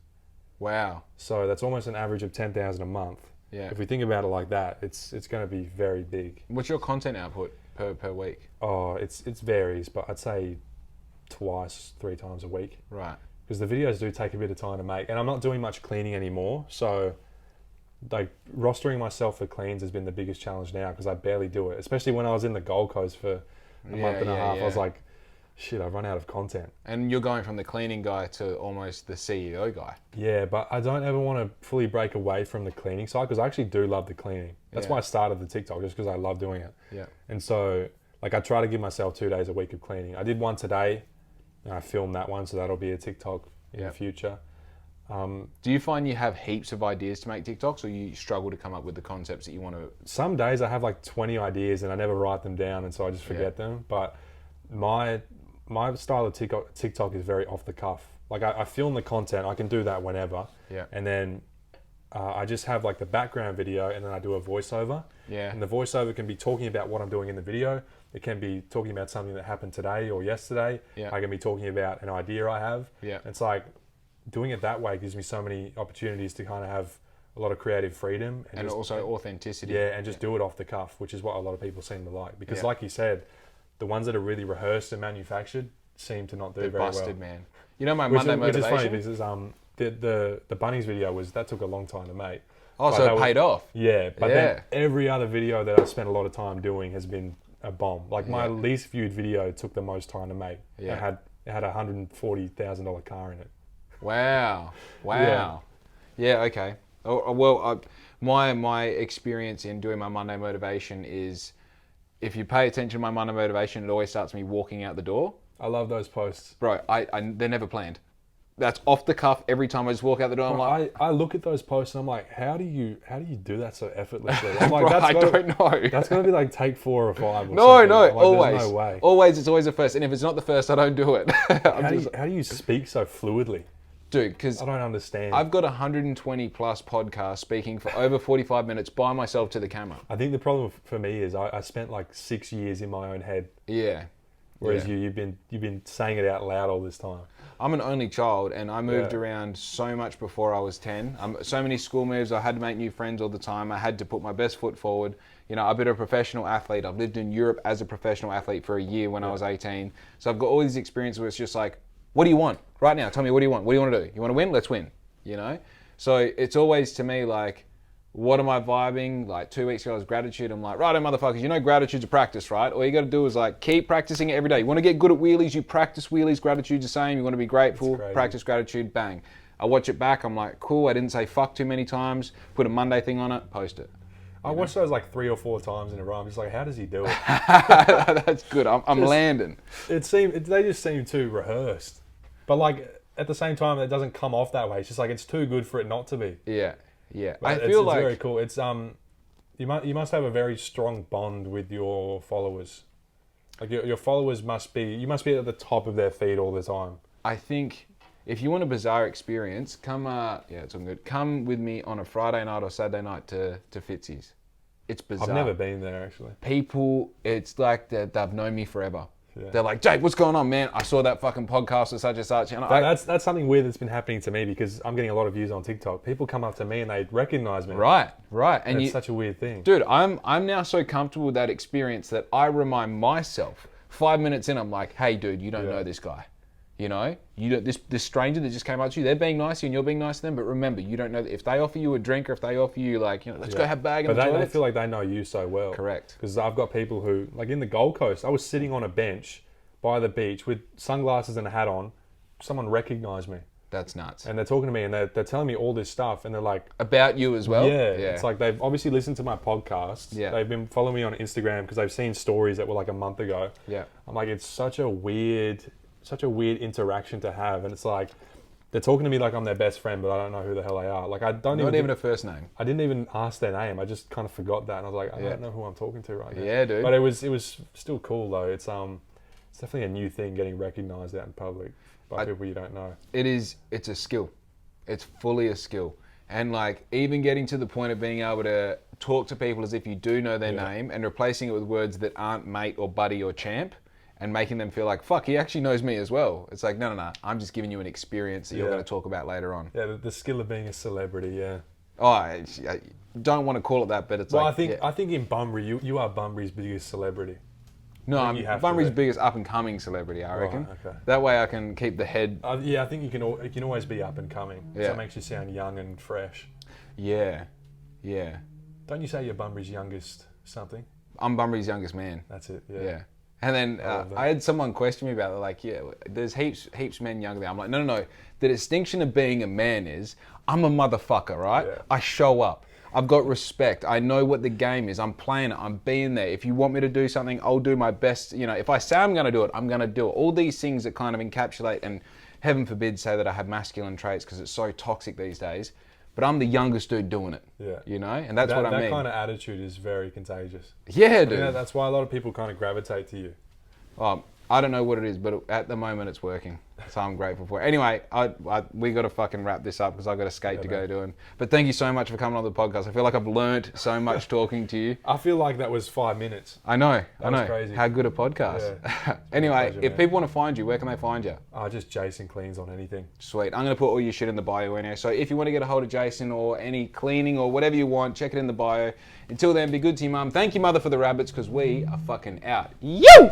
Wow. So that's almost an average of 10,000 a month. Yeah. If we think about it like that, it's going to be very big. What's your content output per week? Oh, it varies, but I'd say 2-3 times a week. Right. Because the videos do take a bit of time to make, and I'm not doing much cleaning anymore. So, like, rostering myself for cleans has been the biggest challenge now, because I barely do it. Especially when I was in the Gold Coast for a month and a half. I was like, shit, I've run out of content. And you're going from the cleaning guy to almost the CEO guy. Yeah, but I don't ever want to fully break away from the cleaning side because I actually do love the cleaning. That's why I started the TikTok, just because I love doing it. Yeah. And so, like, I try to give myself 2 days a week of cleaning. I did one today, and I filmed that one, so that'll be a TikTok in the future. Do you find you have heaps of ideas to make TikToks, or you struggle to come up with the concepts that you want to? Some days I have like 20 ideas and I never write them down, and so I just forget them. But my style of TikTok is very off the cuff. Like I film the content, I can do that whenever. Yeah. And then I just have like the background video, and then I do a voiceover. Yeah. And the voiceover can be talking about what I'm doing in the video. It can be talking about something that happened today or yesterday. Yeah. I can be talking about an idea I have. Yeah. It's like doing it that way gives me so many opportunities to kind of have a lot of creative freedom. And just, also authenticity. Yeah, and just do it off the cuff, which is what a lot of people seem to like. Because like you said, the ones that are really rehearsed and manufactured seem to not do very busted, well. Man. You know my Monday motivation? Which is funny because the Bunnies video that took a long time to make. Oh, so it paid off. Yeah, but then every other video that I spent a lot of time doing has been a bomb. Like my least viewed video took the most time to make. Yeah. It had a $140,000 car in it. Wow. Yeah, okay. Well, my experience in doing my Monday motivation is, if you pay attention to my Monday motivation, it always starts me walking out the door. I love those posts. Bro, they're never planned. That's off the cuff. Every time I just walk out the door, I'm like... I look at those posts and I'm like, how do you do that so effortlessly? I'm like, Bro, I don't know. That's going to be like take 4 or 5 or something. No, like, always. There's no way. Always, it's always the first. And if it's not the first, I don't do it. How do you speak so fluidly? Dude, because I don't understand. I've got 120 plus podcasts speaking for over 45 minutes by myself to the camera. I think the problem for me is I spent like 6 years in my own head. Yeah. Whereas you've been saying it out loud all this time. I'm an only child, and I moved around so much before I was 10. So many school moves. I had to make new friends all the time. I had to put my best foot forward. You know, I've been a professional athlete. I've lived in Europe as a professional athlete for a year when I was 18. So I've got all these experiences where it's just like, what do you want? Right now, tell me, what do you want? What do you want to do? You want to win? Let's win. You know? So it's always, to me, like, what am I vibing? Like 2 weeks ago, I was gratitude. I'm like, righto, motherfuckers, you know gratitude's a practice, right? All you got to do is like keep practicing it every day. You want to get good at wheelies, you practice wheelies. Gratitude's the same. You want to be grateful, practice gratitude, bang. I watch it back. I'm like, cool. I didn't say fuck too many times. Put a Monday thing on it, post it. I watched those like 3 or 4 times in a row. I'm just like, how does he do it? That's good. I'm landing. They just seem too rehearsed. But like at the same time, it doesn't come off that way. It's just like it's too good for it not to be. Yeah. Yeah, but it's very cool. It's you must have a very strong bond with your followers. Like your followers you must be at the top of their feed all the time. I think if you want a bizarre experience, it's all good. Come with me on a Friday night or Saturday night to Fitzy's. It's bizarre. I've never been there actually. People, it's like they've known me forever. Yeah. They're like, Jake, what's going on, man? I saw that fucking podcast or such and such. And that's something weird that's been happening to me because I'm getting a lot of views on TikTok. People come up to me and they recognize me. Right. And it's such a weird thing. Dude, I'm now so comfortable with that experience that I remind myself 5 minutes in, I'm like, hey, dude, you don't know this guy. You know, this stranger that just came up to you, they're being nice to you and you're being nice to them. But remember, you don't know if they offer you a drink or if they offer you like, let's go have a bag in the toilet. But they feel like they know you so well. Correct. Because I've got people who, like in the Gold Coast, I was sitting on a bench by the beach with sunglasses and a hat on. Someone recognized me. That's nuts. And they're talking to me and they're telling me all this stuff and they're like... About you as well? Yeah. It's like they've obviously listened to my podcast. Yeah. They've been following me on Instagram because they've seen stories that were like a month ago. Yeah. I'm like, it's such a weird interaction to have. And it's like, they're talking to me like I'm their best friend, but I don't know who the hell they are. Like Not even a first name. I didn't even ask their name. I just kind of forgot that. And I was like, I don't know who I'm talking to right now. Yeah, dude. But it was still cool though. It's definitely a new thing getting recognized out in public by people you don't know. It's a skill. It's fully a skill. And like even getting to the point of being able to talk to people as if you do know their name and replacing it with words that aren't mate or buddy or champ and making them feel like, fuck, he actually knows me as well. It's like, no. I'm just giving you an experience that you're going to talk about later on. Yeah, the skill of being a celebrity, yeah. Oh, I don't want to call it that, but it's I think in Bunbury, you are Bunbury's biggest celebrity. No, I'm Bunbury's biggest up-and-coming celebrity, I reckon. Right, okay. That way I can keep the head... I think you can always be up-and-coming. Yeah. So it makes you sound young and fresh. Yeah. Don't you say you're Bunbury's youngest something? I'm Bunbury's youngest man. That's it, yeah. And then I had someone question me about it, like, yeah, there's heaps men younger than me. I'm like, no. The distinction of being a man is I'm a motherfucker, right? Yeah. I show up. I've got respect. I know what the game is. I'm playing it. I'm being there. If you want me to do something, I'll do my best. You know, if I say I'm going to do it, I'm going to do it. All these things that kind of encapsulate, and heaven forbid say that I have masculine traits because it's so toxic these days. But I'm the youngest dude doing it. Yeah. You know? And that's what I mean. That kind of attitude is very contagious. Yeah, dude. Yeah, that's why a lot of people kind of gravitate to you. I don't know what it is, but at the moment it's working. So I'm grateful for it. Anyway, we got to fucking wrap this up because I got a skate to go doing. But thank you so much for coming on the podcast. I feel like I've learned so much talking to you. I feel like that was 5 minutes. I know. Crazy. How good a podcast. Yeah. Anyway, pleasure, if man. people want to find you, where can they find you? Just Jason Cleans on anything. Sweet. I'm going to put all your shit in the bio anyway. So if you want to get a hold of Jason or any cleaning or whatever you want, check it in the bio. Until then, be good to your mum. Thank you, mother, for the rabbits because we are fucking out. You!